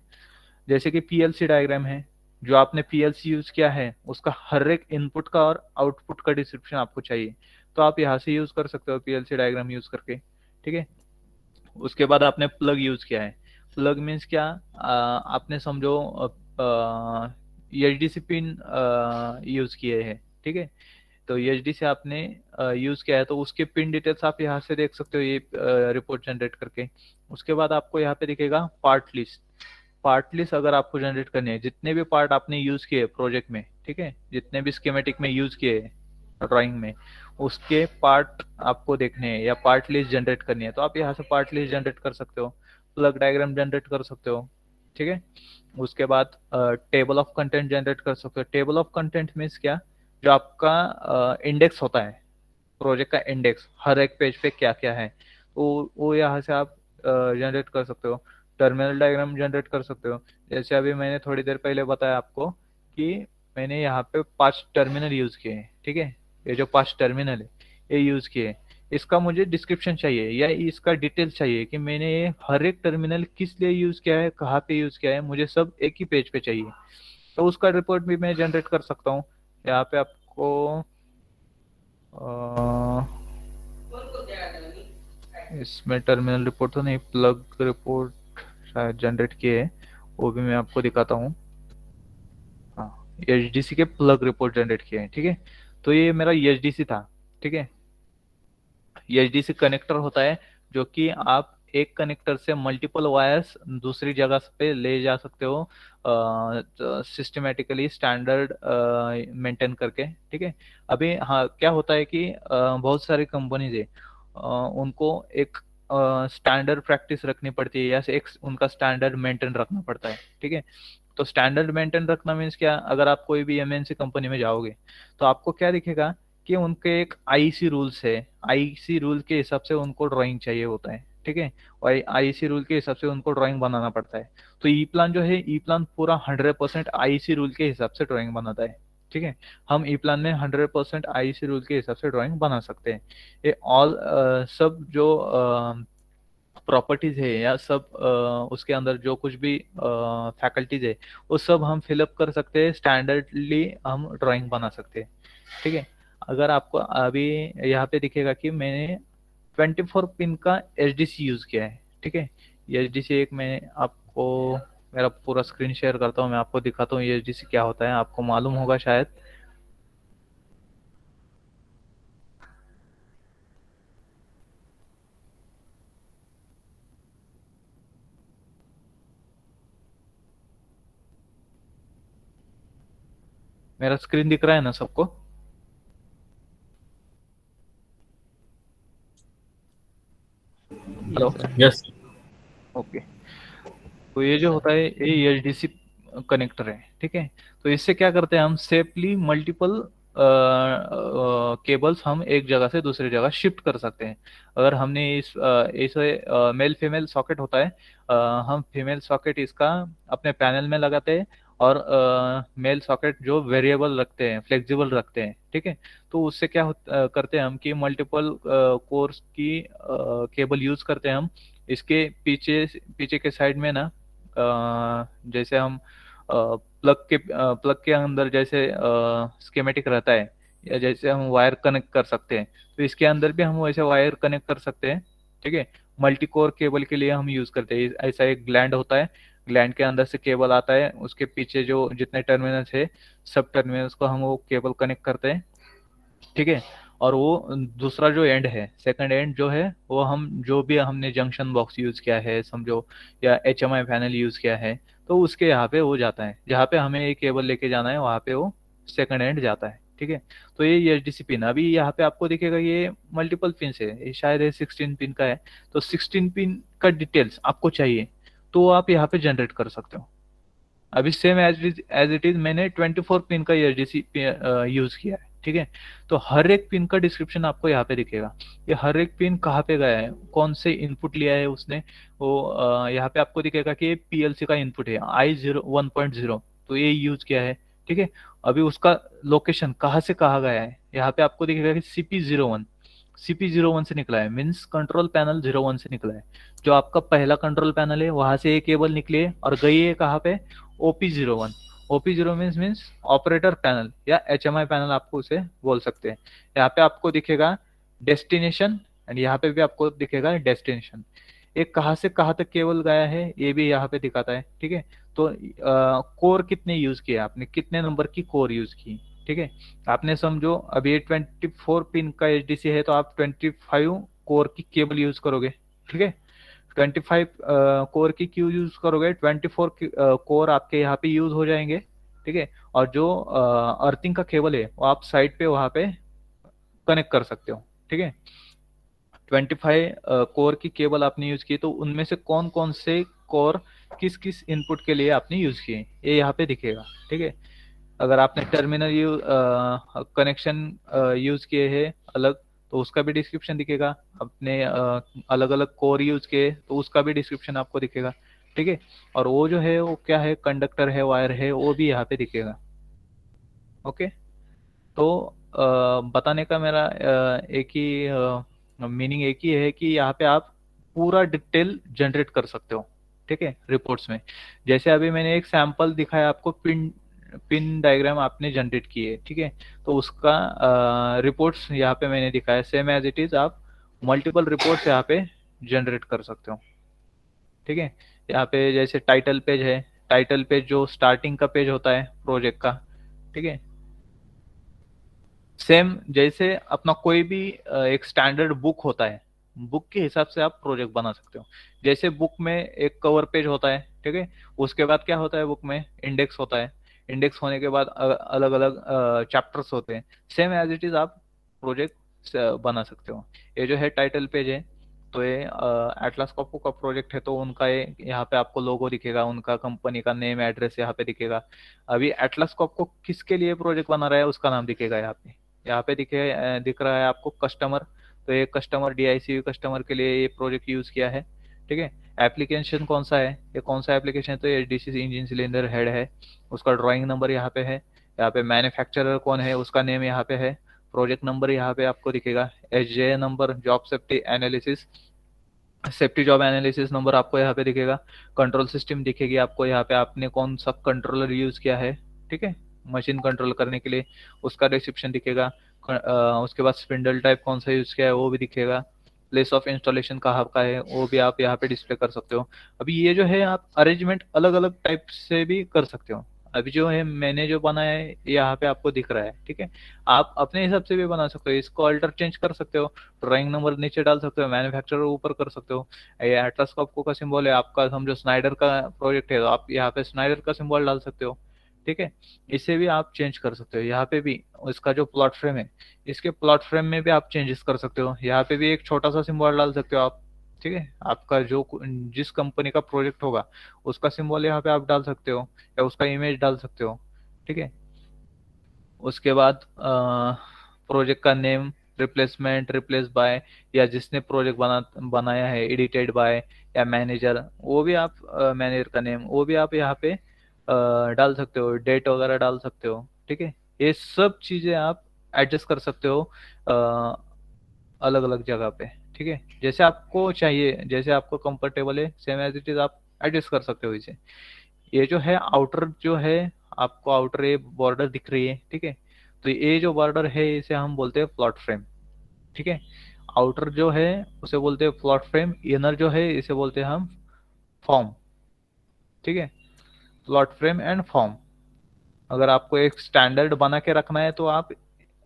जैसे कि पीएलसी डायग्राम है, जो आपने पीएलसी यूज किया है उसका हर एक इनपुट का और आउटपुट का डिस्क्रिप्शन आपको चाहिए, तो आप यहाँ से यूज कर सकते हो पीएलसी डायग्राम यूज करके, ठीक है। उसके बाद आपने प्लग यूज किया है। प्लग मीन्स क्या, आपने समझो एचडीसी पिन यूज किए हैं, ठीक है। तो एचडी से आपने यूज किया है तो उसके पिन डिटेल्स आप यहाँ से देख सकते हो, ये रिपोर्ट जनरेट करके। उसके बाद आपको यहाँ पे दिखेगा पार्ट लिस्ट। पार्ट लिस्ट अगर आपको जनरेट करनी है, जितने भी पार्ट आपने यूज किए प्रोजेक्ट में, ठीक है, जितने भी स्कीमेटिक में यूज किए ड्राइंग में, उसके पार्ट आपको देखने हैं या पार्ट लिस्ट जनरेट करनी है, तो आप यहाँ से पार्ट लिस्ट जनरेट कर सकते हो, प्लग डायग्राम जनरेट कर सकते हो, ठीक है। उसके बाद टेबल ऑफ कंटेंट जनरेट कर सकते हो। टेबल ऑफ कंटेंट मीन्स क्या, जो आपका इंडेक्स होता है, प्रोजेक्ट का इंडेक्स, हर एक पेज पे क्या क्या है, तो वो यहाँ से आप जनरेट कर सकते हो। टर्मिनल डायग्राम जनरेट कर सकते हो, जैसे अभी मैंने थोड़ी देर पहले बताया आपको कि मैंने यहाँ पे 5 टर्मिनल यूज किए हैं, ठीक है। ये जो 5 टर्मिनल है ये यूज किए, इसका मुझे डिस्क्रिप्शन चाहिए या इसका डिटेल चाहिए कि मैंने ये हर एक टर्मिनल किस लिए यूज किया है, कहाँ पे यूज किया है, मुझे सब एक ही पेज पे चाहिए। तो उसका रिपोर्ट भी मैं जनरेट कर सकता हूँ। यहाँ पे आपको इसमें टर्मिनल रिपोर्ट तो नहीं, प्लग रिपोर्ट शायद जनरेट किए है, वो भी मैं आपको दिखाता हूँ। हाँ, एचडीसी के प्लग रिपोर्ट जनरेट किए हैं। ठीक है, तो ये मेरा एचडीसी था। ठीक है, एचडीसी कनेक्टर होता है जो कि आप एक कनेक्टर से मल्टीपल वायर्स दूसरी जगह पे ले जा सकते हो सिस्टमेटिकली स्टैंडर्ड मेंटेन करके। ठीक है, अभी हाँ क्या होता है कि बहुत सारी कंपनीज है, उनको एक स्टैंडर्ड प्रैक्टिस रखनी पड़ती है या से एक उनका स्टैंडर्ड मेंटेन रखना पड़ता है। ठीक है, तो स्टैंडर्ड मेंटेन रखना मीन्स क्या, अगर आप कोई भी एमएनसी कंपनी में जाओगे तो आपको क्या दिखेगा कि उनके एक आईसी रूल्स है, आईसी रूल के हिसाब से उनको ड्राइंग चाहिए होता है। ठीक है, और आईसी रूल के हिसाब से उनको ड्राइंग बनाना पड़ता है। तो ई प्लान जो है, ई प्लान पूरा 100% आईसी रूल के हिसाब से ड्राइंग बनाता है। ठीक है, हम ई प्लान में 100% आईसी रूल के हिसाब से ड्राइंग बना सकते हैं। ये ऑल सब जो प्रॉपर्टीज है या सब उसके अंदर जो कुछ भी फैकल्टीज है वो सब हम फिलअप कर सकते हैं, स्टैंडर्डली हम ड्राइंग बना सकते हैं। ठीक है, अगर आपको अभी यहाँ पे दिखेगा कि मैंने 24 पिन का एचडीसी यूज किया है। ठीक है, एचडीसी एक मैं आपको मेरा पूरा स्क्रीन शेयर करता हूँ, मैं आपको दिखाता हूँ एचडीसी क्या होता है, आपको मालूम होगा शायद। मेरा स्क्रीन दिख रहा है ना सबको? हेलो? यस ओके, तो ये जो होता है ये एचडीसी कनेक्टर है। ठीक है, तो इससे क्या करते हैं हम सेफली मल्टीपल केबल्स हम एक जगह से दूसरी जगह शिफ्ट कर सकते हैं। अगर हमने इसे मेल फीमेल सॉकेट होता है, हम फीमेल सॉकेट इसका अपने पैनल में लगाते हैं और मेल सॉकेट जो वेरिएबल रखते हैं, फ्लेक्सिबल रखते हैं। ठीक है, तो उससे क्या करते हैं हम कि मल्टीपल कोर्स की केबल यूज करते हैं हम। इसके पीछे पीछे के साइड में ना जैसे हम प्लग के अंदर जैसे स्कीमेटिक रहता है या जैसे हम वायर कनेक्ट कर सकते हैं, तो इसके अंदर भी हम वैसे वायर कनेक्ट कर सकते हैं। ठीक है, मल्टी कोर केबल के लिए हम यूज करते हैं, ऐसा एक ग्लैंड होता है, ग्लैंड के अंदर से केबल आता है, उसके पीछे जो जितने टर्मिनल्स है सब टर्मिनल्स को हम वो केबल कनेक्ट करते हैं। ठीक है, और वो दूसरा जो एंड है, सेकंड एंड जो है, वो हम जो भी हमने जंक्शन बॉक्स यूज किया है समझो, या एचएमआई पैनल यूज किया है, तो उसके यहाँ पे वो जाता है, जहाँ पे हमें ये केबल लेके जाना है वहाँ पे वो सेकंड एंड जाता है। ठीक है, तो ये एचडीसी पिन अभी यहाँ पे आपको दिखेगा, ये मल्टीपल पिन है, ये शायद ये 16 पिन का है। तो 16 पिन का डिटेल्स आपको चाहिए तो आप यहाँ पे जनरेट कर सकते हो। अभी सेम एज इट इज मैंने 24 पिन का एचडीसी यूज किया है। ठीक है, तो हर एक पिन का डिस्क्रिप्शन आपको यहाँ पे दिखेगा, ये हर एक पिन कहाँ पे गया है, कौन से इनपुट लिया है उसने, वो यहाँ पे आपको दिखेगा कि ये पीएलसी का इनपुट है I0 1.0, तो ये यूज किया है। ठीक है, अभी उसका लोकेशन कहाँ से कहाँ गया है, यहाँ पे आपको दिखेगा कि CP01 से निकला है, मीन्स कंट्रोल पैनल 01 से निकला है। जो आपका पहला कंट्रोल पैनल है वहां से एक केबल निकली है और गई है कहाँ पे, OP01। OP0 means operator panel या HMI पैनल आपको उसे बोल सकते हैं। यहाँ पे आपको दिखेगा डेस्टिनेशन एंड यहाँ पे भी आपको दिखेगा डेस्टिनेशन। एक कहाँ से कहाँ तक केबल गया है ये भी यहाँ पे दिखाता है। ठीक है, तो कोर कितने यूज किए आपने, कितने नंबर की कोर यूज की। ठीक है, आपने समझो अभी ये 24 पिन का एचडीसी है तो आप 25 कोर की केबल यूज करोगे। ठीक है, 25 कोर की क्यों यूज करोगे, 24 कोर आपके यहाँ पे यूज हो जाएंगे। ठीक है, और जो अर्थिंग का केबल है वो आप साइड पे वहां पे कनेक्ट कर सकते हो। ठीक है, 25 कोर की केबल आपने यूज की तो उनमें से कौन कौन से कोर किस किस इनपुट के लिए आपने यूज किए ये यहाँ पे दिखेगा। ठीक है, अगर आपने टर्मिनल कनेक्शन यूज किए हैं अलग तो उसका भी डिस्क्रिप्शन दिखेगा, अपने अलग अलग कोर यूज किए तो उसका भी डिस्क्रिप्शन आपको दिखेगा। ठीक है, और वो जो है वो क्या है, कंडक्टर है, वायर है, वो भी यहाँ पे दिखेगा। ओके, तो बताने का मेरा एक ही मीनिंग एक ही है कि यहाँ पे आप पूरा डिटेल जनरेट कर सकते हो, ठीक है, रिपोर्ट्स में। जैसे अभी मैंने एक सैंपल दिखाया आपको, पिन पिन डायग्राम आपने जनरेट की है, ठीक है, तो उसका रिपोर्ट्स यहाँ पे मैंने दिखाया, सेम एज इट इज आप मल्टीपल रिपोर्ट्स यहाँ पे जनरेट कर सकते हो, ठीक है। यहाँ पे जैसे टाइटल पेज है, टाइटल पेज जो स्टार्टिंग का पेज होता है प्रोजेक्ट का, ठीक है, सेम जैसे अपना कोई भी एक स्टैंडर्ड बुक होता है, बुक के हिसाब से आप प्रोजेक्ट बना सकते हो। जैसे बुक में एक कवर पेज होता है, ठीक है, उसके बाद क्या होता है, बुक में इंडेक्स होता है, इंडेक्स होने के बाद अलग अलग चैप्टर्स होते हैं, सेम एज इट इज आप प्रोजेक्ट बना सकते हो। ये जो है टाइटल पेज है, तो ये एटलास कॉपको का प्रोजेक्ट है, तो उनका ये यहाँ पे आपको लोगो दिखेगा, उनका कंपनी का नेम एड्रेस यहाँ पे दिखेगा। अभी एटलास कॉपको किसके लिए प्रोजेक्ट बना रहा है उसका नाम दिखेगा यहाँ पे, दिख रहा है आपको कस्टमर, तो ये कस्टमर DICU कस्टमर के लिए ये प्रोजेक्ट यूज किया है, ठीक है। एप्लीकेशन कौन सा है, ये कौन सा एप्लीकेशन है, तो ये DCC इंजन सिलेंडर हेड है, उसका ड्राइंग नंबर यहाँ पे है, यहाँ पे मैन्युफैक्चरर कौन है उसका नेम यहाँ पे है, प्रोजेक्ट नंबर यहाँ पे आपको दिखेगा, SJ number, job safety analysis, safety job analysis number आपको यहाँ पे दिखेगा, कंट्रोल सिस्टम दिखेगी आपको यहाँ पे, आपने कौन सा कंट्रोलर यूज किया है, ठीक है, मशीन कंट्रोल करने के लिए, उसका डिस्क्रिप्शन दिखेगा। उसके बाद स्पिंडल टाइप कौन सा यूज किया है वो भी दिखेगा, प्लेस ऑफ इंस्टॉलेशन कहाँ का है वो भी आप यहाँ पे डिस्प्ले कर सकते हो। अभी ये जो है आप अरेंजमेंट अलग अलग टाइप से भी कर सकते हो। अभी जो है मैंने जो बनाया है यहाँ पे आपको दिख रहा है, ठीक है, आप अपने हिसाब से भी बना सकते हो, इसको अल्टर चेंज कर सकते हो, ड्राइंग नंबर नीचे डाल सकते हो, मैन्युफैक्चरर ऊपर कर सकते हो। ये एटलास कॉपको का सिंबल है, आपका समझो स्नाइडर का प्रोजेक्ट है तो आप यहाँ पे स्नाइडर का सिंबल डाल सकते हो, ठीक है। इसे भी आप चेंज कर सकते हो, यहाँ पे भी इसका जो प्लॉट फ्रेम है, इसके प्लॉट फ्रेम में भी आप चेंजेस कर सकते हो, यहाँ पे भी एक छोटा सा सिंबल डाल सकते हो आप, ठीक है, आपका जो जिस कंपनी का प्रोजेक्ट होगा उसका सिंबल यहाँ पे आप डाल सकते हो, या उसका इमेज डाल सकते हो, ठीक है। उसके बाद प्रोजेक्ट का नेम, रिप्लेसमेंट, रिप्लेस बाय, या जिसने प्रोजेक्ट बनाया है एडिटेड बाय, या मैनेजर, वो भी आप मैनेजर का नेम वो भी आप यहाँ पे डाल सकते हो, डेट वगैरह डाल सकते हो, ठीक है। ये सब चीजें आप एडजस्ट कर सकते हो अलग अलग जगह पे, ठीक है, जैसे आपको चाहिए, जैसे आपको कंफर्टेबल है, सेम एज इट इज आप एडजस्ट कर सकते हो इसे। ये जो है आउटर जो है, आपको आउटर ये बॉर्डर दिख रही है, ठीक है, तो ये जो बॉर्डर है इसे हम बोलते हैं प्लॉट फ्रेम, ठीक है। आउटर जो है उसे बोलते हैं प्लॉट फ्रेम, इनर जो है इसे बोलते हैं हम फॉर्म, ठीक है, प्लॉट फ्रेम एंड फॉर्म। अगर आपको एक स्टैंडर्ड बना के रखना है तो आप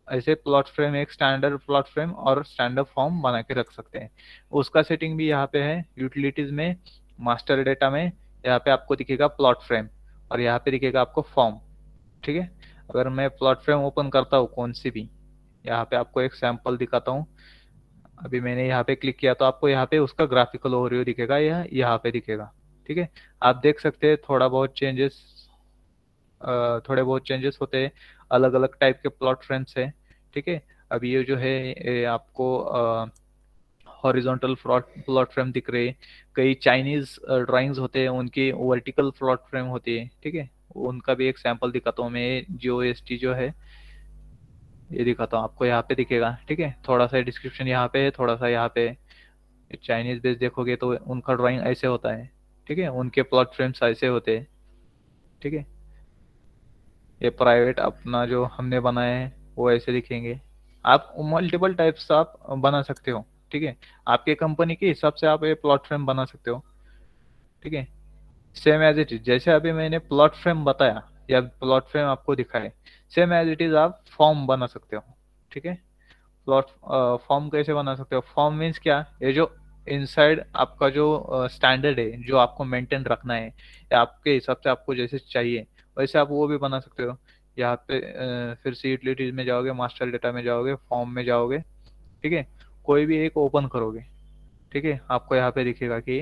ऐसे प्लॉट फ्रेम, एक स्टैंडर्ड प्लॉट फ्रेम और स्टैंडर्ड फॉर्म बना के रख सकते हैं। उसका सेटिंग भी यहाँ पे है, यूटिलिटीज में, मास्टर डेटा में, यहाँ पे आपको दिखेगा प्लॉट फ्रेम और यहाँ पे दिखेगा आपको फॉर्म, ठीक है। अगर मैं प्लॉट फ्रेम ओपन करता हूँ कौन सी भी, यहाँ पे आपको एक सैंपल दिखाता हूँ, अभी मैंने यहाँ पे क्लिक किया तो आपको यहाँ पे उसका ग्राफिकल ओवरव्यू दिखेगा, या यहाँ पे दिखेगा, ठीक है। आप देख सकते हैं थोड़े बहुत चेंजेस होते हैं, अलग अलग टाइप के प्लॉट फ्रेम्स है, ठीक है। अब ये जो है ये आपको हॉरिजॉन्टल प्लॉट फ्रेम दिख रहे हैं, कई चाइनीज ड्राइंग्स होते हैं उनकी वर्टिकल प्लॉट फ्रेम होती है, ठीक है, उनका भी एक सैंपल दिखाता हूँ मैं, GOST जो है ये दिखाता हूँ आपको, यहाँ पे दिखेगा, ठीक है, थोड़ा सा डिस्क्रिप्शन यहाँ पे है, थोड़ा सा यहाँ पे चाइनीज बेस देखोगे तो उनका ड्राइंग ऐसे होता है, ठीक है, उनके प्लॉट फ्रेम्स ऐसे होते हैं, ठीक है। ये प्राइवेट अपना जो हमने बनाए हैं वो ऐसे दिखेंगे। आप मल्टीपल टाइप्स आप बना सकते हो, ठीक है, आपके कंपनी के हिसाब से आप ये प्लॉट फ्रेम बना सकते हो, ठीक है, सेम एज इट इज। जैसे अभी मैंने प्लॉट फ्रेम बताया या प्लॉट फ्रेम आपको दिखाए, सेम एज इट इज आप फॉर्म बना सकते हो, ठीक है। प्लॉट फॉर्म कैसे बना सकते हो, फॉर्म मीन्स क्या, ये जो इनसाइड आपका जो स्टैंडर्ड है जो आपको मेंटेन रखना है, या आपके हिसाब से आपको जैसे चाहिए वैसे आप वो भी बना सकते हो। यहाँ पे फिर से यूटिलिटीज में जाओगे, मास्टर डेटा में जाओगे, फॉर्म में जाओगे, ठीक है, कोई भी एक ओपन करोगे, ठीक है, आपको यहाँ पे दिखेगा कि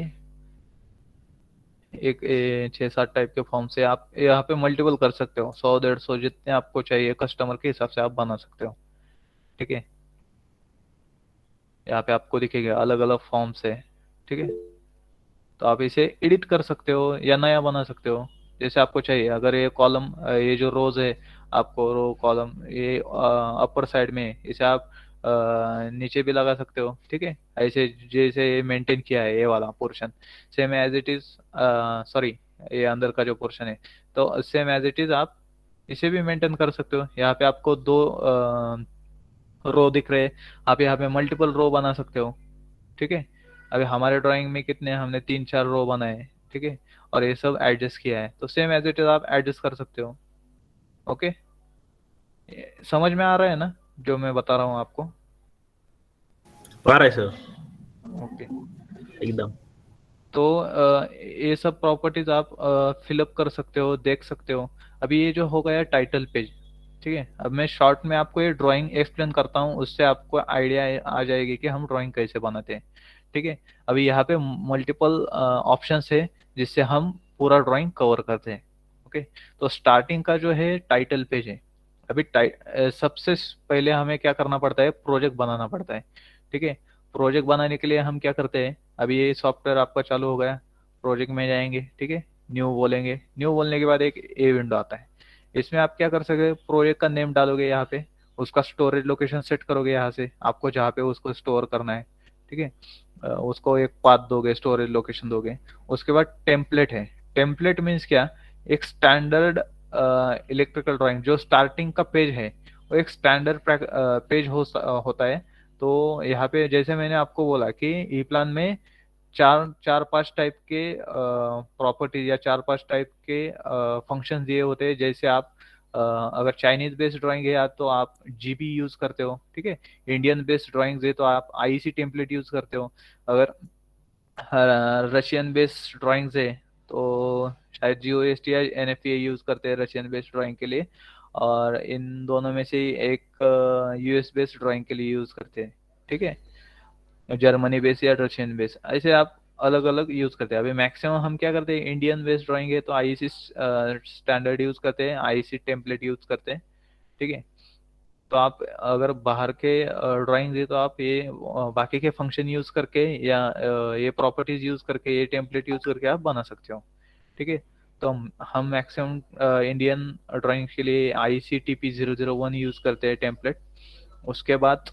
एक 6-7 टाइप के फॉर्म से आप यहाँ पे मल्टीपल कर सकते हो, 100-150 जितने आपको चाहिए कस्टमर के हिसाब से आप बना सकते हो, ठीक है। यहाँ पे आपको दिखेगा अलग अलग फॉर्म से, ठीक है, तो आप इसे एडिट कर सकते हो या नया बना सकते हो जैसे आपको चाहिए। अगर ये कॉलम, ये जो रोज है आपको रो कॉलम, ये अपर साइड में इसे आप नीचे भी लगा सकते हो, ठीक है। ऐसे जैसे मेंटेन किया है ये वाला portion, same as it is, sorry, ये अंदर का जो पोर्शन है, तो सेम एज इट इज आप इसे भी मेंटेन कर सकते हो। यहाँ पे आपको दो रो दिख रहे हैं, आप यहाँ पे मल्टीपल रो बना सकते हो, ठीक है। अभी हमारे ड्राइंग में कितने, हमने 3-4 रो बनाए हैं, ठीक है, और ये सब एडजस्ट किया है, तो सेम एज इट इज आप एडजस्ट कर सकते हो। ओके, समझ में आ रहा है ना जो मैं बता रहा हूँ आपको? आ रहा है सर, ओके, एकदम। तो ये सब प्रॉपर्टीज आप फिलअप कर सकते हो, देख सकते हो। अभी ये जो हो गया टाइटल पेज, ठीक है। अब मैं शॉर्ट में आपको ये ड्राइंग एक्सप्लेन करता हूँ, उससे आपको आइडिया आ जाएगी कि हम ड्राइंग कैसे बनाते हैं, ठीक है। अभी यहाँ पे मल्टीपल ऑप्शंस है जिससे हम पूरा ड्राइंग कवर करते हैं। ओके, तो स्टार्टिंग का जो है टाइटल पेज है। अभी सबसे पहले हमें क्या करना पड़ता है, प्रोजेक्ट बनाना पड़ता है, ठीक है। प्रोजेक्ट बनाने के लिए हम क्या करते हैं, अभी ये सॉफ्टवेयर आपका चालू हो गया, प्रोजेक्ट में जाएंगे, ठीक है, न्यू बोलेंगे, न्यू बोलने के बाद एक ए विंडो आता है। इसमें आप क्या कर सकते हैं, प्रोजेक्ट का नेम डालोगे यहाँ पे, उसका स्टोरेज लोकेशन सेट करोगे यहाँ से, आपको जहाँ पे उसको स्टोर करना है, ठीक है। उसको एक पाथ दोगे, स्टोरेज लोकेशन दोगे। उसके बाद टेम्पलेट है। टेम्पलेट मीन्स क्या, एक स्टैंडर्ड इलेक्ट्रिकल ड्राइंग जो स्टार्टिंग का पेज है, वो एक स्टैंडर्ड पेज होता है। तो यहाँ पे जैसे मैंने आपको बोला कि ई प्लान में चार चार पांच टाइप के प्रॉपर्टीज या 4-5 टाइप के फंक्शंस दिए होते हैं। जैसे आप अगर चाइनीज बेस्ड ड्राइंग है तो आप जीबी यूज करते हो, ठीक है। इंडियन बेस्ड ड्राइंग्स है तो आप आईसी टेम्पलेट यूज करते हो। अगर रशियन बेस्ड ड्राइंग्स है तो शायद जीओएसटी या एनएफए यूज करते हैं रशियन बेस्ड ड्राइंग के लिए, और इन दोनों में से ही एक यूएस बेस्ड ड्राइंग के लिए यूज करते हैं, ठीक है। जर्मनी बेस या रशियन बेस, ऐसे आप अलग अलग यूज करते हैं। अभी मैक्सिमम हम क्या करते हैं, इंडियन बेस्ड ड्राइंग है तो आईसी स्टैंडर्ड यूज करते हैं, आईसी टेम्पलेट यूज करते हैं, ठीक है। तो आप अगर बाहर के ड्राइंग है तो आप ये बाकी के फंक्शन यूज करके या ये प्रॉपर्टीज यूज करके, ये टेम्पलेट यूज करके आप बना सकते हो, ठीक है। तो हम मैक्सिमम इंडियन ड्राइंग के लिए ICTP 001 यूज करते हैं टेम्पलेट। उसके बाद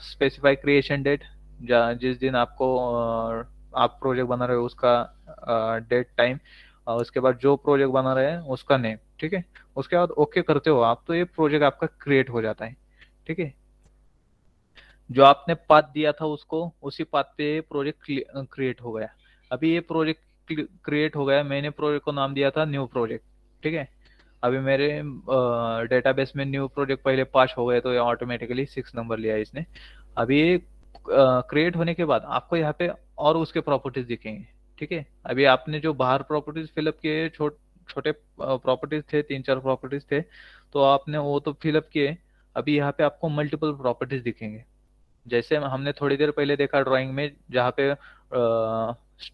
स्पेसिफाई क्रिएशन डेट, जिस दिन आपको आप प्रोजेक्ट बना रहे हो उसका डेट टाइम, उसके बाद जो प्रोजेक्ट बना रहे हैं उसका नेम, ठीक है। उसके बाद ओके करते हो आप तो ये प्रोजेक्ट आपका क्रिएट हो जाता है, ठीक है। जो आपने पाथ दिया था उसको, उसी पाथ पे प्रोजेक्ट क्रिएट हो गया। अभी ये प्रोजेक्ट क्रिएट हो गया, मैंने प्रोजेक्ट को नाम दिया था न्यू प्रोजेक्ट, ठीक है। अभी मेरे डेटाबेस में न्यू प्रोजेक्ट पहले 5 हो गए तो ये ऑटोमेटिकली 6 नंबर लिया इसने। अभी ये क्रिएट होने के बाद आपको यहाँ पे और उसके प्रॉपर्टीज दिखेंगे, ठीक है। अभी आपने जो बाहर प्रॉपर्टीज फिलअप किए, छोटे प्रॉपर्टीज थे, 3-4 प्रॉपर्टीज थे, तो आपने वो तो फिलअप किए। अभी यहाँ पे आपको मल्टीपल प्रॉपर्टीज दिखेंगे। जैसे हमने थोड़ी देर पहले देखा ड्राइंग में, जहाँ पे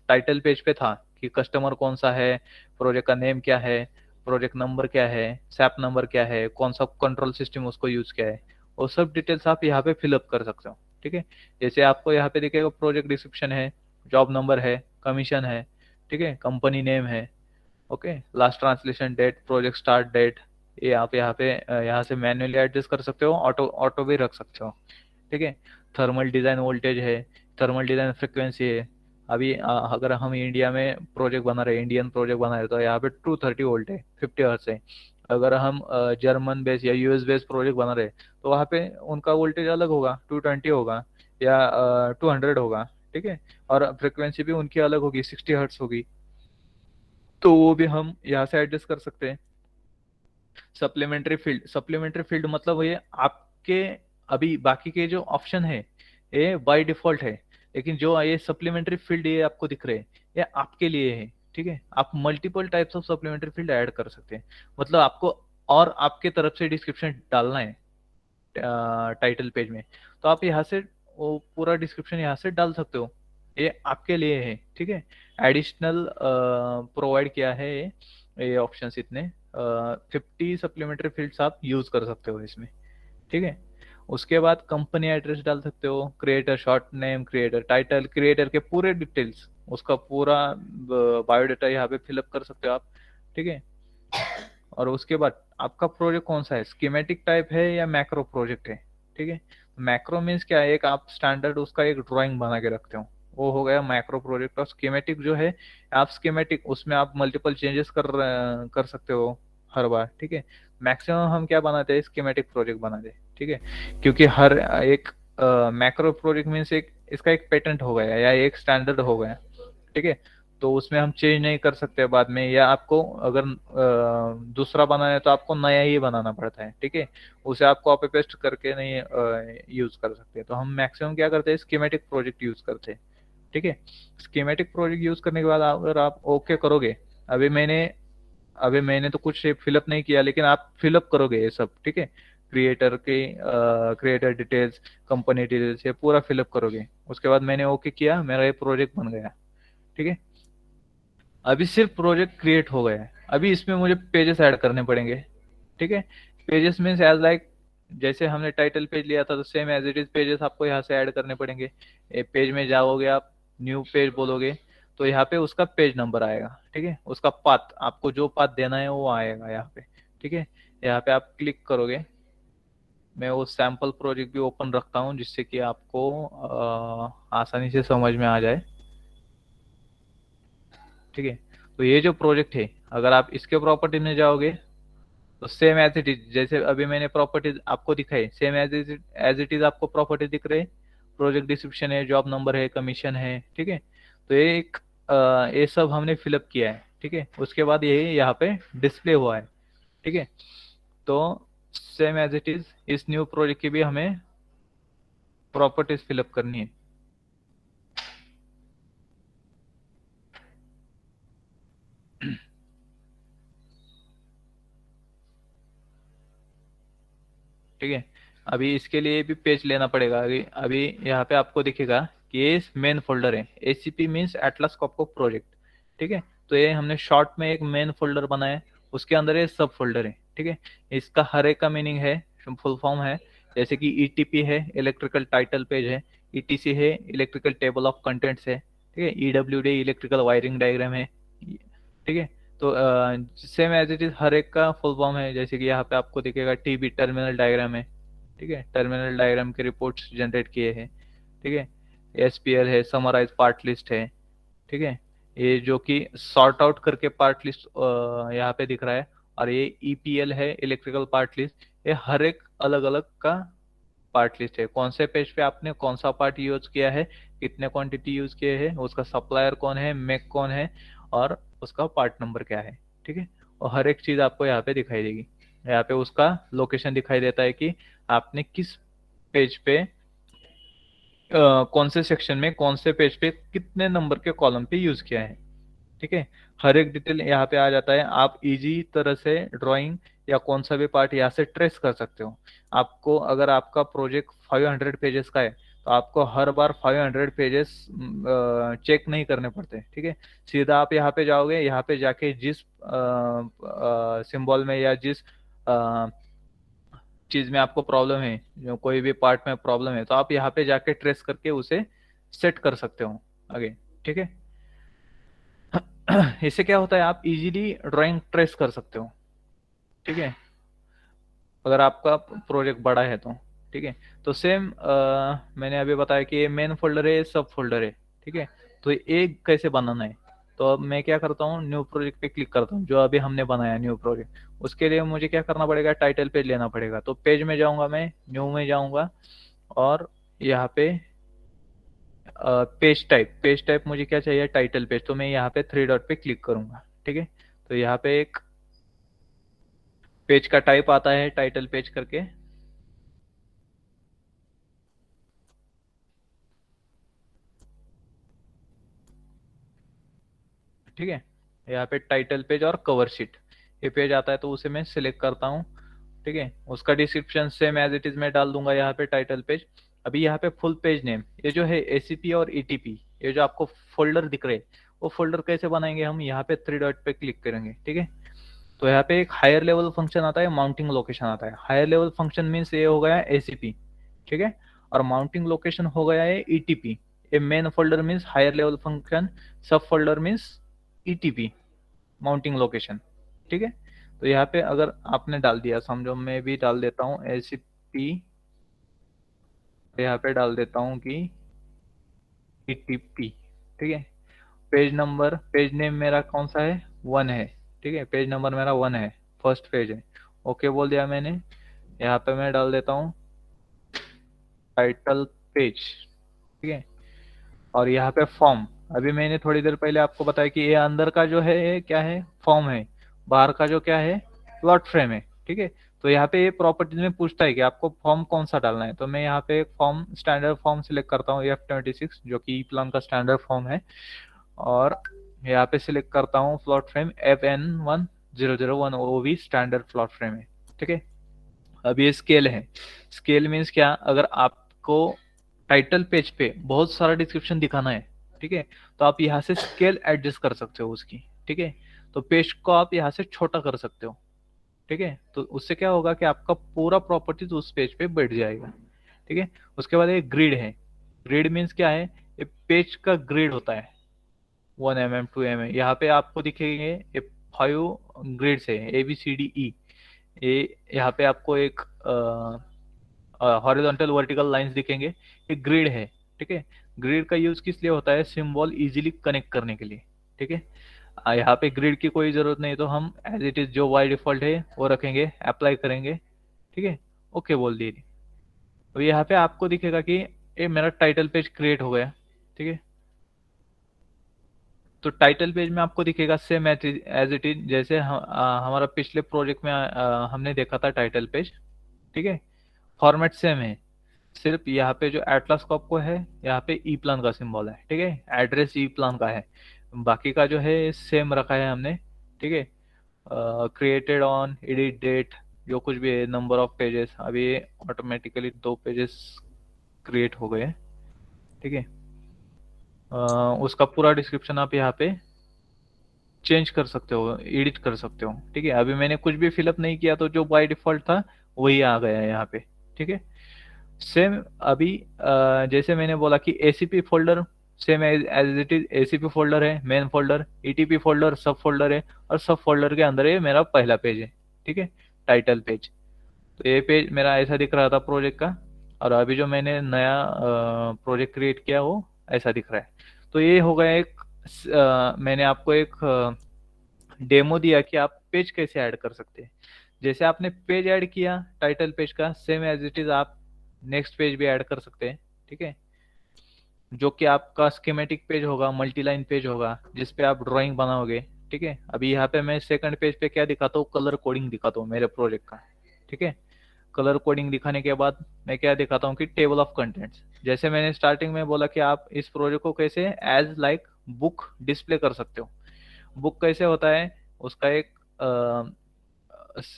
टाइटल पेज पे था कि कस्टमर कौन सा है, प्रोजेक्ट का नेम क्या है, प्रोजेक्ट नंबर क्या है, सैप नंबर क्या है, कौन सा कंट्रोल सिस्टम उसको यूज किया है, वो सब डिटेल्स आप यहाँ पे फिलअप कर सकते हो, ठीक है। जैसे आपको यहाँ पे दिखेगा प्रोजेक्ट डिस्क्रिप्शन है, जॉब नंबर है, कमीशन है, ठीक है, कंपनी नेम है, okay, last translation date, project start date, ये आप यहाँ पे यहाँ से मैन्युअली एडजस्ट कर सकते हो, ऑटो ऑटो भी रख सकते हो, ठीक है। थर्मल डिजाइन वोल्टेज है, थर्मल डिजाइन फ्रिक्वेंसी है। अभी अगर हम इंडिया में प्रोजेक्ट बना रहे हैं, इंडियन प्रोजेक्ट बना रहे हैं, तो यहाँ पे 230 वोल्ट है, 50 हर्ट्ज है। अगर हम जर्मन बेस या यूएस बेस प्रोजेक्ट बना रहे हैं तो वहाँ पे उनका वोल्टेज अलग होगा, 220 होगा या 200 होगा, ठीक है। और फ्रिक्वेंसी भी उनकी अलग होगी, 60 हर्ट्ज होगी, तो वो भी हम यहाँ से एडजस्ट कर सकते हैं। सप्लीमेंट्री फील्ड मतलब ये आपके, अभी बाकी के जो ऑप्शन है ये बाय डिफॉल्ट है, लेकिन जो ये सप्लीमेंट्री फील्ड ये आपको दिख रहे हैं ये आपके लिए है, ठीक है। आप multiple types of supplementary field add कर सकते हैं। मतलब आपको और आपके तरफ से डिस्क्रिप्शन डालना है टाइटल पेज में, तो आप यहाँ से वो पूरा डिस्क्रिप्शन यहाँ से डाल सकते हो, ये आपके लिए है, ठीक है। एडिशनल प्रोवाइड किया है ये ऑप्शंस इतने, 50 सप्लीमेंट्री फील्ड्स आप यूज कर सकते हो इसमें, ठीक है। उसके बाद कंपनी एड्रेस डाल सकते हो, creator short name, creator title, creator के पूरे डिटेल्स, उसका पूरा बायोडाटा यहाँ पे फिलअप कर सकते हो आप, ठीक है। और उसके बाद आपका प्रोजेक्ट कौन सा है, स्कीमेटिक टाइप है या मैक्रो प्रोजेक्ट है, ठीक है। मैक्रो मीन्स क्या है, एक आप स्टैंडर्ड उसका एक ड्राइंग बना के रखते हो, वो हो गया मैक्रो प्रोजेक्ट। और स्कीमेटिक जो है, आप स्कीमेटिक उसमें आप मल्टीपल चेंजेस कर सकते हो हर बार, ठीक है। मैक्सिमम हम क्या बनाते हैं, स्कीमेटिक प्रोजेक्ट बनाते हैं, ठीक है। क्योंकि हर एक मैक्रो प्रोजेक्ट मीन्स एक इसका एक पेटेंट हो गया या एक स्टैंडर्ड हो गया, ठीक है। तो उसमें हम चेंज नहीं कर सकते बाद में, या आपको अगर दूसरा बनाना है तो आपको नया ही बनाना पड़ता है, ठीक है। उसे आप कॉपी पेस्ट करके नहीं यूज कर सकते। तो हम मैक्सिमम क्या करते हैं, स्कीमेटिक प्रोजेक्ट यूज करते हैं, ठीक है। स्कीमेटिक प्रोजेक्ट यूज करने के बाद अगर आप ओके करोगे, अभी मैंने अभी मैंने तो कुछ फिलअप नहीं किया, लेकिन आप फिलअप करोगे ये सब, ठीक है। क्रिएटर डिटेल्स, कंपनी डिटेल्स, ये पूरा फिलअप करोगे। उसके बाद मैंने ओके किया, मेरा ये प्रोजेक्ट बन गया, ठीक है। अभी सिर्फ प्रोजेक्ट क्रिएट हो गया है, अभी इसमें मुझे पेजेस ऐड करने पड़ेंगे, ठीक है। पेजेस मीन्स एज लाइक, जैसे हमने टाइटल पेज लिया था तो same as it is pages आपको यहाँ से ऐड करने पड़ेंगे। पेज में जाओगे आप, न्यू पेज बोलोगे तो यहाँ पे उसका पेज नंबर आएगा, ठीक है। उसका पाथ, आपको जो पाथ देना है वो आएगा यहाँ पे, ठीक है। यहाँ पे आप क्लिक करोगे, मैं वो सैंपल प्रोजेक्ट भी ओपन रखता हूँ जिससे कि आपको आसानी से समझ में आ जाए, ठीक है। तो ये जो प्रोजेक्ट है, अगर आप इसके प्रॉपर्टी में जाओगे तो सेम एज इट इज, जैसे अभी मैंने प्रॉपर्टीज आपको दिखाई, सेम एज इट इज आपको प्रॉपर्टी दिख रही है। प्रोजेक्ट डिस्क्रिप्शन है, जॉब नंबर है, कमीशन है, ठीक है। तो ये एक ये सब हमने फिलअप किया है, ठीक है। उसके बाद ये यहाँ पे डिस्प्ले हुआ है, ठीक है। तो सेम एज इट इज इस न्यू प्रोजेक्ट की भी हमें प्रॉपर्टीज फिलअप करनी है। ठीक है। अभी इसके लिए भी पेज लेना पड़ेगा। अभी अभी यहाँ पे आपको दिखेगा कि ये मेन फोल्डर है, एसीपी मीन्स एटलस कॉपको प्रोजेक्ट, ठीक है। तो ये हमने शॉर्ट में एक मेन फोल्डर बनाया है, उसके अंदर ये सब फोल्डर है, ठीक है। इसका हर एक का मीनिंग है, फुल फॉर्म है। जैसे कि ईटीपी है, इलेक्ट्रिकल टाइटल पेज है। ईटीसी है, इलेक्ट्रिकल टेबल ऑफ कंटेंट्स है, ठीक है। ईडब्ल्यूडी, इलेक्ट्रिकल वायरिंग डायग्राम है, ठीक है। तो सेम एज इट इज हर एक का फुल फॉर्म है। जैसे कि यहाँ पे आपको दिखेगा टीबी, टर्मिनल डायग्राम है, ठीक है। टर्मिनल डायग्राम के रिपोर्ट्स जनरेट किए हैं, ठीक है। एसपीएल है, समराइज पार्ट लिस्ट है, ठीक है। ये जो कि सॉर्ट आउट करके पार्ट लिस्ट यहाँ पे दिख रहा है। और ये ईपीएल है, इलेक्ट्रिकल पार्ट लिस्ट। ये हर एक अलग अलग का पार्ट लिस्ट है, कौन से पेज पे आपने कौन सा पार्ट यूज किया है, कितने क्वांटिटी यूज किए हैं, उसका सप्लायर कौन है, मेक कौन है, और उसका पार्ट नंबर क्या है, ठीक है। और हर एक चीज आपको यहाँ पे दिखाई देगी। यहाँ पे उसका लोकेशन दिखाई देता है कि आपने किस पेज पे कौन से सेक्शन में कौन से पेज पे कितने नंबर के कॉलम पे यूज किया है, ठीक है। हर एक डिटेल यहाँ पे आ जाता है। आप इजी तरह से ड्राइंग या कौन सा भी पार्ट यहाँ से ट्रेस कर सकते हो। आपको अगर आपका प्रोजेक्ट 500 पेजेस का है तो आपको हर बार 500 पेजेस चेक नहीं करने पड़ते, ठीक है। सीधा आप यहाँ पे जाओगे, यहाँ पे जाके जिस सिंबल में या जिस चीज में आपको प्रॉब्लम है, जो कोई भी पार्ट में प्रॉब्लम है, तो आप यहाँ पे जाके ट्रेस करके उसे सेट कर सकते हो आगे, ठीक है। इससे क्या होता है, आप इजीली ड्राइंग ट्रेस कर सकते हो, ठीक है। अगर आपका प्रोजेक्ट बड़ा है तो, ठीक है। तो सेम मैंने अभी बताया कि ये मेन फोल्डर है, सब फोल्डर है, ठीक है। तो एक कैसे बनाना है, तो अब मैं क्या करता हूँ, न्यू प्रोजेक्ट पे क्लिक करता हूँ, जो अभी हमने बनाया न्यू प्रोजेक्ट। उसके लिए मुझे क्या करना पड़ेगा, टाइटल पेज लेना पड़ेगा। तो पेज में जाऊंगा, मैं न्यू में जाऊंगा, और यहाँ पे पेज टाइप मुझे क्या चाहिए, टाइटल पेज। तो मैं यहाँ पे थ्री डॉट पे क्लिक करूंगा, ठीक है। तो यहाँ पे एक पेज का टाइप आता है, टाइटल पेज करके, ठीक है। यहाँ पे टाइटल पेज और कवर शीट ये पेज आता है, तो उसे मैं सिलेक्ट करता हूँ, ठीक है। उसका description same as it is मैं डाल दूंगा यहाँ पे, टाइटल पेज। अभी यहाँ पे फुल पेज नेम, ये जो है एसीपी और ईटीपी, ये जो आपको फोल्डर दिख रहे हैं, वो फोल्डर कैसे बनाएंगे हम, यहाँ पे थ्री डॉट पे क्लिक करेंगे, ठीक है। तो यहाँ पे एक हायर लेवल फंक्शन आता है, माउंटिंग लोकेशन आता है। हायर लेवल फंक्शन मीन्स ये हो गया एसीपी, ठीक है। और माउंटिंग लोकेशन हो गया है ETP. A main folder means higher level function, subfolder means ETP, mounting location, ठीक है। तो यहाँ पे अगर आपने डाल दिया, समझो मैं भी डाल देता हूँ एसीपी यहाँ पे डाल देता हूँ कि ETP, ठीक है। पेज नंबर, पेज नेम मेरा कौन सा है, 1 है, ठीक है। पेज नंबर मेरा 1 है, फर्स्ट पेज है। ओके बोल दिया मैंने। यहाँ पे मैं डाल देता हूँ टाइटल पेज, ठीक है। और यहाँ पे फॉर्म, अभी मैंने थोड़ी देर पहले आपको बताया कि ये अंदर का जो है ये क्या है, फॉर्म है। बाहर का जो क्या है, प्लॉट फ्रेम है, ठीक है। तो यहाँ पे ये प्रॉपर्टीज में पूछता है कि आपको फॉर्म कौन सा डालना है। तो मैं यहाँ पे एक फॉर्म, स्टैंडर्ड फॉर्म सिलेक्ट करता हूँ F26, जो कि ई प्लान का स्टैंडर्ड फॉर्म है। और यहाँ पे सिलेक्ट करता हूँ plot frame FN1001 OV standard plot frame है, ठीक है। अब ये स्केल है। स्केल मीन्स क्या, अगर आपको टाइटल पेज पे बहुत सारा डिस्क्रिप्शन दिखाना है, ठीक है, तो आप यहाँ से स्केल एडजस्ट कर सकते हो उसकी, ठीक है। तो पेज को आप यहाँ से छोटा कर सकते हो, ठीक है। तो उससे क्या होगा कि आपका पूरा प्रॉपर्टीज उस पेज पे बैठ जाएगा, ठीक है। उसके बाद एक ग्रिड है। ग्रिड मीन्स क्या है, ये पेज का ग्रिड होता है, 1 mm 2 mm। यहाँ पे आपको दिखेंगे ये 5 ग्रिड्स है, ABCDE। ये यहाँ पे आपको एक हॉरिजॉन्टल वर्टिकल लाइंस दिखेंगे, ये ग्रिड है, ठीक है। ग्रिड का यूज किस लिए होता है, सिंबल इजीली कनेक्ट करने के लिए, ठीक है। यहाँ पे ग्रिड की कोई जरूरत नहीं, तो हम एज इट इज जो बाय डिफॉल्ट है वो रखेंगे, अप्लाई करेंगे, ठीक है। ओके बोल दिए। तो यहाँ पे आपको दिखेगा कि ये मेरा टाइटल पेज क्रिएट हो गया, ठीक है। तो टाइटल पेज में आपको दिखेगा सेम एज इट इज, जैसे हमारा पिछले प्रोजेक्ट में हमने देखा था टाइटल पेज, ठीक है। फॉर्मेट सेम है, सिर्फ यहाँ पे जो एटलस कॉप है, यहाँ पे ई प्लान का सिंबल है, ठीक है। एड्रेस ई प्लान का है, बाकी का जो है सेम रखा है हमने, ठीक है। क्रिएटेड ऑन, एडिट डेट, जो कुछ भी है, नंबर ऑफ पेजेस, अभी ऑटोमेटिकली 2 पेजेस क्रिएट हो गए, ठीक है। उसका पूरा डिस्क्रिप्शन आप यहाँ पे चेंज कर सकते हो, एडिट कर सकते हो, ठीक है। अभी मैंने कुछ भी फिलअप नहीं किया, तो जो बाय डिफॉल्ट था वही आ गया है यहाँ पे, ठीक है। सेम अभी जैसे मैंने बोला कि ACP folder same as it is, ACP folder है, मेन फोल्डर, ETP फोल्डर सब फोल्डर है, और सब फोल्डर के अंदर ये मेरा पहला पेज है, ठीक है, टाइटल पेज। तो ये पेज मेरा ऐसा दिख रहा था प्रोजेक्ट का, और अभी जो मैंने नया प्रोजेक्ट क्रिएट किया वो ऐसा दिख रहा है। तो ये हो गया एक मैंने आपको एक डेमो दिया कि आप पेज कैसे ऐड कर सकते हैं। जैसे आपने पेज ऐड किया टाइटल पेज का, सेम एज इट इज आप नेक्स्ट पेज भी ऐड कर सकते हैं, ठीक है। जो कि आपका स्कीमेटिक पेज होगा, मल्टी लाइन पेज होगा, जिसपे आप ड्राइंग बनाओगे, ठीक है। अभी यहाँ पे मैं सेकंड पेज पे क्या दिखाता हूँ, कलर कोडिंग दिखाता हूँ मेरे प्रोजेक्ट का, ठीक है। कलर कोडिंग दिखाने के बाद मैं क्या दिखाता हूँ कि टेबल ऑफ कंटेंट्स। जैसे मैंने स्टार्टिंग में बोला कि आप इस प्रोजेक्ट को कैसे एज लाइक बुक डिस्प्ले कर सकते हो। बुक कैसे होता है, उसका एक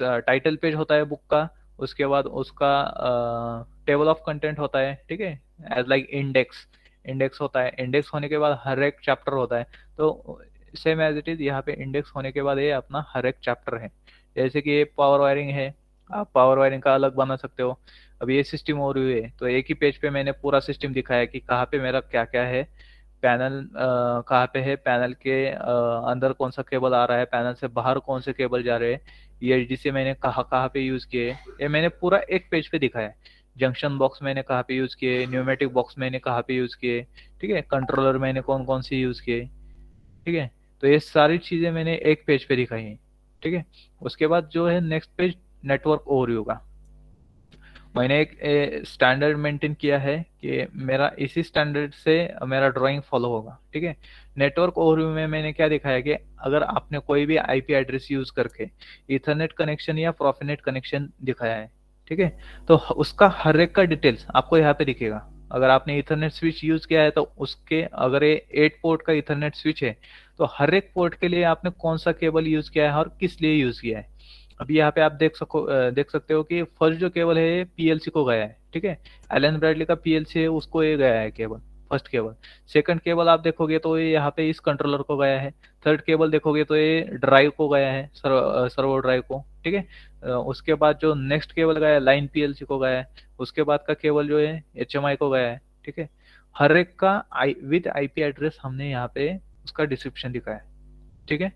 टाइटल पेज होता है बुक का, उसके बाद उसका टेबल ऑफ कंटेंट होता है, ठीक है, एज लाइक इंडेक्स। इंडेक्स होता है, इंडेक्स होने के बाद हर एक चैप्टर होता है। तो सेम एज इट इज यहाँ पे इंडेक्स होने के बाद ये अपना हर एक चैप्टर है। जैसे कि ये पावर वायरिंग है, आप पावर वायरिंग का अलग बना सकते हो। अब ये सिस्टम ओवरव्यू है, तो एक ही पेज पे मैंने पूरा सिस्टम दिखाया कि कहाँ पे मेरा क्या क्या है, पैनल कहाँ पे है, पैनल के अंदर कौन सा केबल आ रहा है, पैनल से बाहर कौन से केबल जा रहे हैं, EHDC मैंने कहाँ कहाँ पे यूज किए, ये मैंने पूरा एक पेज पे दिखाया है। जंक्शन बॉक्स मैंने कहाँ पे यूज किए, न्यूमेटिक बॉक्स मैंने कहाँ पे यूज किए, ठीक है, कंट्रोलर मैंने कौन कौन सी यूज किए, ठीक है। तो ये सारी चीजें मैंने एक पेज पे दिखाई है, ठीक है। उसके बाद जो है नेक्स्ट पेज नेटवर्क ओवरव्यू का, मैंने एक स्टैंडर्ड मेंटेन किया है कि मेरा इसी स्टैंडर्ड से मेरा ड्राइंग फॉलो होगा, ठीक है। नेटवर्क ओवरव्यू में मैंने क्या दिखाया कि अगर आपने कोई भी IP एड्रेस यूज करके इथरनेट कनेक्शन या प्रोफिनेट कनेक्शन दिखाया है, ठीक है, तो उसका हर एक का डिटेल्स आपको यहाँ पे दिखेगा। अगर आपने इथरनेट स्विच यूज किया है तो उसके, अगर ये 8 पोर्ट का इथरनेट स्विच है, तो हर एक पोर्ट के लिए आपने कौन सा केबल यूज किया है और किस लिए यूज किया है। अभी यहाँ पे आप देख सकते हो कि फर्स्ट जो केबल है PLC को गया है, ठीक है। एलन ब्रैडली का PLC है, उसको ये गया है cable, first cable. Second cable आप देखोगे तो ये यहाँ पे इस कंट्रोलर को गया है। थर्ड केबल देखोगे तो ये ड्राइव को गया है, सर्वो ड्राइव को, ठीक है। उसके बाद जो नेक्स्ट केबल गया है लाइन PLC को गया है। उसके बाद का केबल जो है HMI को गया है, ठीक है। हर एक का विद IP एड्रेस हमने यहाँ पे उसका डिस्क्रिप्शन दिखाया है, ठीक है।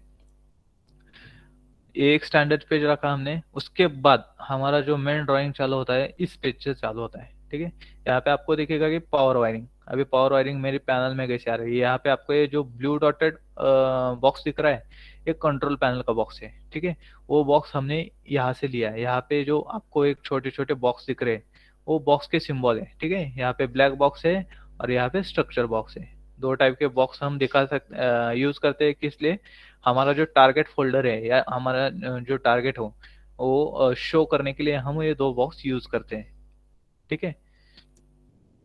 एक स्टैंडर्ड पेज रखा हमने। उसके बाद हमारा जो मेन ड्राइंग चालू होता है इस पेज से चालू होता है, ठीक है। यहाँ पे आपको दिखेगा कि पावर वायरिंग, अभी पावर वायरिंग मेरी पैनल में कैसे आ रही है। यहाँ पे आपको ये जो ब्लू डॉटेड बॉक्स दिख रहा है, ये कंट्रोल पैनल का बॉक्स है, ठीक है। वो बॉक्स हमने यहाँ से लिया है। यहाँ पे जो आपको एक छोटे छोटे बॉक्स दिख रहे हैं, वो बॉक्स के सिंबल है, ठीक है। यहाँ पे ब्लैक बॉक्स है और यहाँ पे स्ट्रक्चर बॉक्स है। दो टाइप के बॉक्स हम दिखा सकते यूज करते हैं, किस लिए, हमारा जो टारगेट फोल्डर है या हमारा जो टारगेट हो वो शो करने के लिए हम ये दो बॉक्स यूज करते हैं, ठीक है।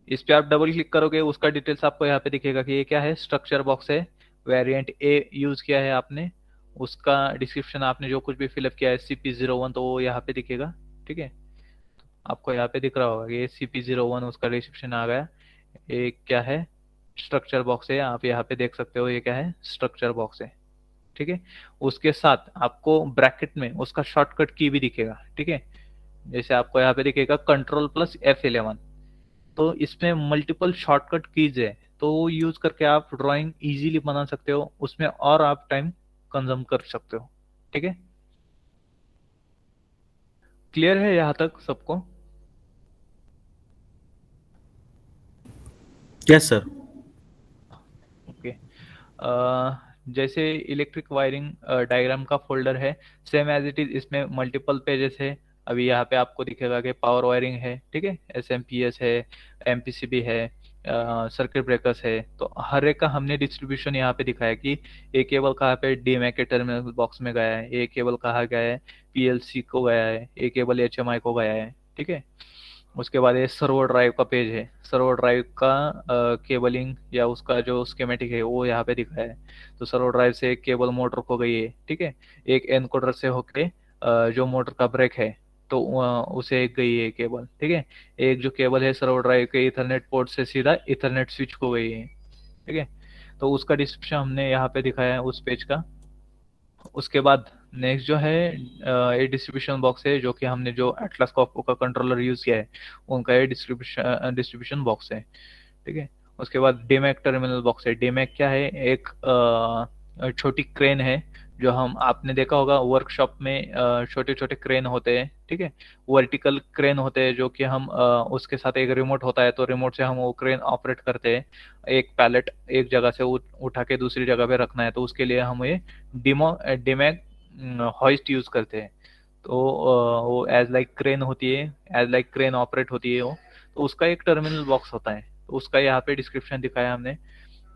इस पे आप डबल क्लिक करोगे, उसका डिटेल्स आपको यहाँ पे दिखेगा कि ये क्या है, स्ट्रक्चर बॉक्स है, वेरिएंट ए यूज किया है आपने, उसका डिस्क्रिप्शन आपने जो कुछ भी फिलअप किया है CP01, तो वो यहाँ पे दिखेगा, ठीक है। आपको यहाँ पे दिख रहा होगा कि ये CP01 उसका डिस्क्रिप्शन आ गया। ये क्या है, स्ट्रक्चर बॉक्स है, आप यहाँ पे देख सकते हो ये क्या है, स्ट्रक्चर बॉक्स है, ठीक है। उसके साथ आपको ब्रैकेट में उसका शॉर्टकट की भी दिखेगा, ठीक है। जैसे आपको यहाँ पे दिखेगा Ctrl+F11, तो इसमें मल्टीपल शॉर्टकट कीज है, तो वो यूज करके आप ड्राइंग इजीली बना सकते हो, उसमें और आप टाइम कंज्यूम कर सकते हो, ठीक है। क्लियर है यहाँ तक सबको? Yes sir. ओके। जैसे इलेक्ट्रिक वायरिंग डायग्राम का फोल्डर है, सेम एज इट इज इसमें मल्टीपल पेजेस है। अभी यहाँ पे आपको दिखेगा कि पावर वायरिंग है, ठीक है, SMPS है, MPCB है, सर्किट ब्रेकर्स है। तो हर एक का हमने डिस्ट्रीब्यूशन यहाँ पे दिखाया कि एक केबल कहाँ पे DMAC के टर्मिनल बॉक्स में गया है, एक केबल कहाँ गया है, PLC को गया है, एक केबल HMI को गया है, ठीक है। उसके बाद ये सर्वो ड्राइव का पेज है, सर्वो ड्राइव का केबलिंग या उसका जो स्कीमेटिक है वो यहाँ पे दिखाया है। तो सर्वो ड्राइव से एक केबल मोटर को गई है, ठीक है, एक एनकोडर से होके जो मोटर का ब्रेक है, तो उसे एक गई है केबल, ठीक है। एक जो केबल है सर्वो ड्राइव के इथरनेट पोर्ट से सीधा इथरनेट स्विच को गई है, ठीक है। तो उसका डिस्क्रिप्शन हमने यहाँ पे दिखाया है उस पेज का। उसके बाद नेक्स्ट जो है ये डिस्ट्रीब्यूशन बॉक्स है, जो कि हमने जो एटलस कॉपो का कंट्रोलर यूज किया है उनका ये डिस्ट्रीब्यूशन बॉक्स है, ठीक है। उसके बाद डीमैक टर्मिनल बॉक्स है। डीमैक क्या है, एक छोटी क्रेन है, जो हम आपने देखा होगा वर्कशॉप में छोटे छोटे क्रेन होते हैं, ठीक है, वर्टिकल क्रेन होते हैं, जो कि हम उसके साथ एक रिमोट होता है, तो रिमोट से हम वो क्रेन ऑपरेट करते हैं। एक पैलेट एक जगह से उठा के दूसरी जगह पे रखना है, तो उसके लिए हम ये डीमैक हॉइस्ट यूज करते हैं। तो वो एज लाइक क्रेन होती है, एज लाइक क्रेन ऑपरेट होती है वो, तो उसका एक टर्मिनल बॉक्स होता है। तो उसका यहाँ पे डिस्क्रिप्शन दिखाया हमने।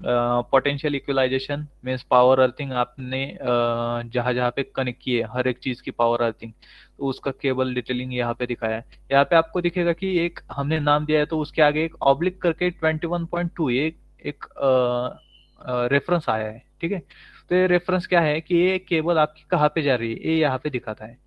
Potential equalization means power earthing, आपने जहाँ जहाँ पे कनेक्ट किए हर एक चीज की पावर अर्थिंग, तो उसका केबल डिटेलिंग यहाँ पे दिखाया है। यहाँ पे आपको दिखेगा कि एक हमने नाम दिया है, तो उसके आगे एक ऑब्लिक करके 21.2 एक रेफरेंस आया है, ठीक है। तो ये रेफरेंस क्या है कि ये केबल आपकी कहाँ पे जा रही है, ये यहाँ पे दिखाता है,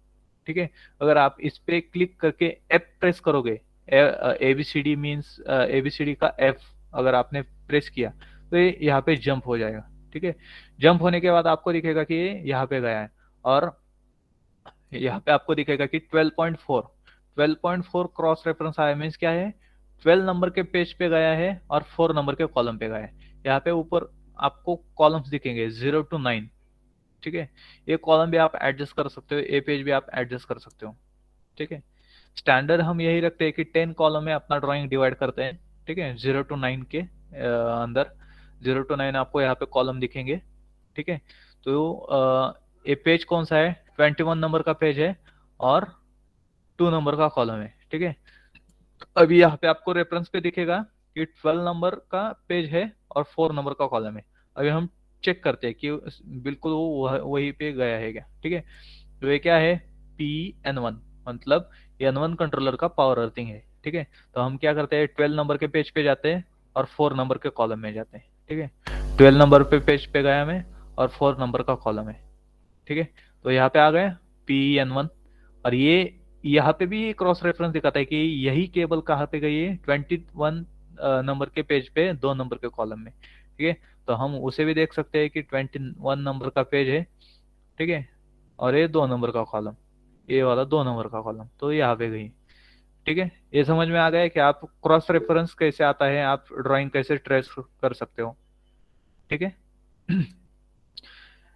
ठीक है। अगर आप इस पे क्लिक करके F प्रेस करोगे, ABCD मीन्स ABCD का F अगर आपने प्रेस किया, तो ये यहाँ पे जंप हो जाएगा, ठीक है। जंप होने के बाद आपको दिखेगा कि ये यहाँ पे गया है, और यहाँ पे आपको दिखेगा कि 12.4 क्रॉस रेफरेंस आया, मीन्स क्या है, 12 नंबर के पेज पे गया है और 4 नंबर के कॉलम पे गया है। यहाँ पे ऊपर आपको कॉलम्स दिखेंगे 0 to 9, ठीक है। ये कॉलम भी आप एडजस्ट कर सकते हो, ये पेज भी आप एडजस्ट कर सकते हो, ठीक है। स्टैंडर्ड हम यही रखते हैं कि 10 कॉलम में अपना ड्राइंग डिवाइड करते हैं, ठीक है, 0 to 9 के अंदर 0 to 9 आपको यहाँ पे कॉलम दिखेंगे, ठीक है। तो ये पेज कौन सा है, 21 नंबर का पेज है और 2 नंबर का कॉलम है, ठीक है। अभी यहाँ पे आपको रेफरेंस पे दिखेगा कि 12 नंबर का पेज है और 4 नंबर का कॉलम है। अभी हम चेक करते हैं कि बिल्कुल वो वही पे गया है क्या, ठीक है। तो ये क्या है, PN1, मतलब N1 कंट्रोलर का पावर अर्थिंग है, ठीक है। तो हम क्या करते हैं, 12 नंबर के पेज पे जाते हैं और 4 नंबर के कॉलम में जाते हैं, ठीक है। 12 नंबर पे पेज पे गया मैं और 4 नंबर का कॉलम है, ठीक है। तो यहाँ पे आ गए PN1, और ये यहाँ पे भी क्रॉस रेफरेंस दिखाता है कि यही केबल कहाँ पे गई है, 21 नंबर के पेज पे 2 नंबर के कॉलम में, ठीक है। तो हम उसे भी देख सकते हैं कि 21 नंबर का पेज है, ठीक है, और ये 2 नंबर का कॉलम, ये वाला 2 नंबर का कॉलम, तो यहाँ पे गई, ठीक है। ये समझ में आ गया है कि आप क्रॉस रेफरेंस कैसे आता है, आप ड्राइंग कैसे ट्रेस कर सकते हो, ठीक है।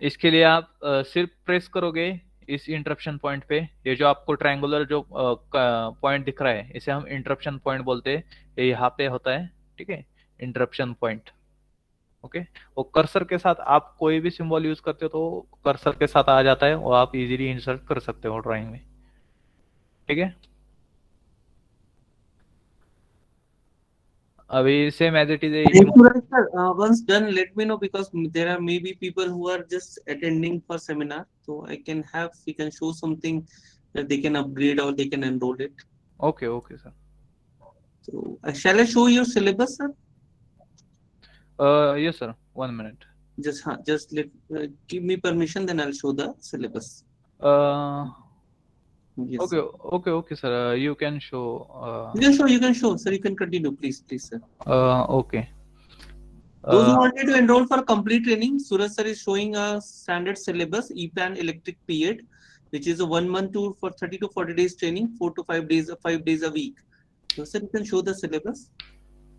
इसके लिए आप सिर्फ प्रेस करोगे इस इंटरप्शन पॉइंट पे ये जो आपको ट्रायंगुलर जो पॉइंट दिख रहा है इसे हम इंटरप्शन पॉइंट बोलते हैं। ये यहाँ पे होता है, ठीक है, इंटरप्शन पॉइंट। ओके, वो कर्सर के साथ आप कोई भी सिंबल यूज करते हो तो कर्सर के साथ आ जाता है, वो आप इजीली इंसर्ट कर सकते हो ड्राइंग में, ठीक है। अभी same as it is Sir, once done, let me know because there are maybe people who are just attending for seminar, so I can have, we can show something that they can upgrade or they can enroll it. Okay okay sir. So shall I show your syllabus, sir? Yes sir, 1 minute. Just let give me permission, then I'll show the syllabus. Yes. Okay okay okay sir, you can show. You can show, sir. You can continue, please, sir. Okay, Those who wanted to enroll for complete training, Suraj sir is showing a standard syllabus, E-Plan Electric Period, which is a 1 month tour for 30 to 40 days training, 4 to 5 days, 5 days a week. So sir, you can show the syllabus,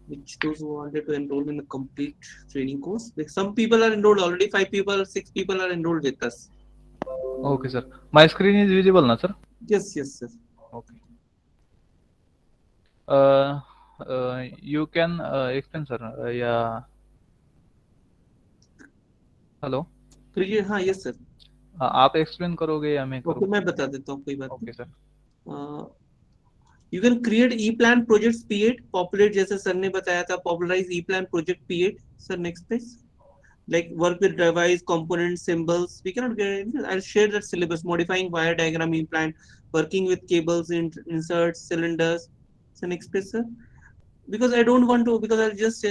which those who wanted to enroll in a complete training course. Like some people are enrolled already, 5 people, 6 people are enrolled with us. Okay sir, my screen is visible ना sir? Yes, sir. Okay, you can explain sir, या hello, हाँ, yes sir. आप explain करोगे या मैं करूँ? Okay, मैं बता देता हूँ, कोई बात ओके सर। नहीं. You can create E-Plan projects P8, populate जैसे सर ने बताया था, popularize E-Plan project P8. Sir, next page. Like work with device, components, symbols. We cannot get. I'll share that syllabus. Modifying wire diagram E-Plan, working with cables, inserts, cylinders. So next page, sir. Because I don't want to, because I'll just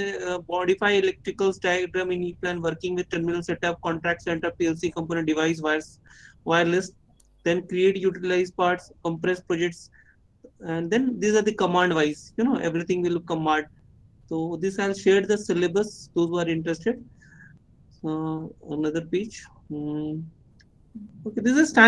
modify electricals diagram in E-Plan, working with terminal setup, contract setup, PLC component device, wires, wireless. Then create, utilize parts, compress projects. And then these are the command wise, everything will command. So this I'll share the syllabus, those who are interested. Another page. Okay, this is standard.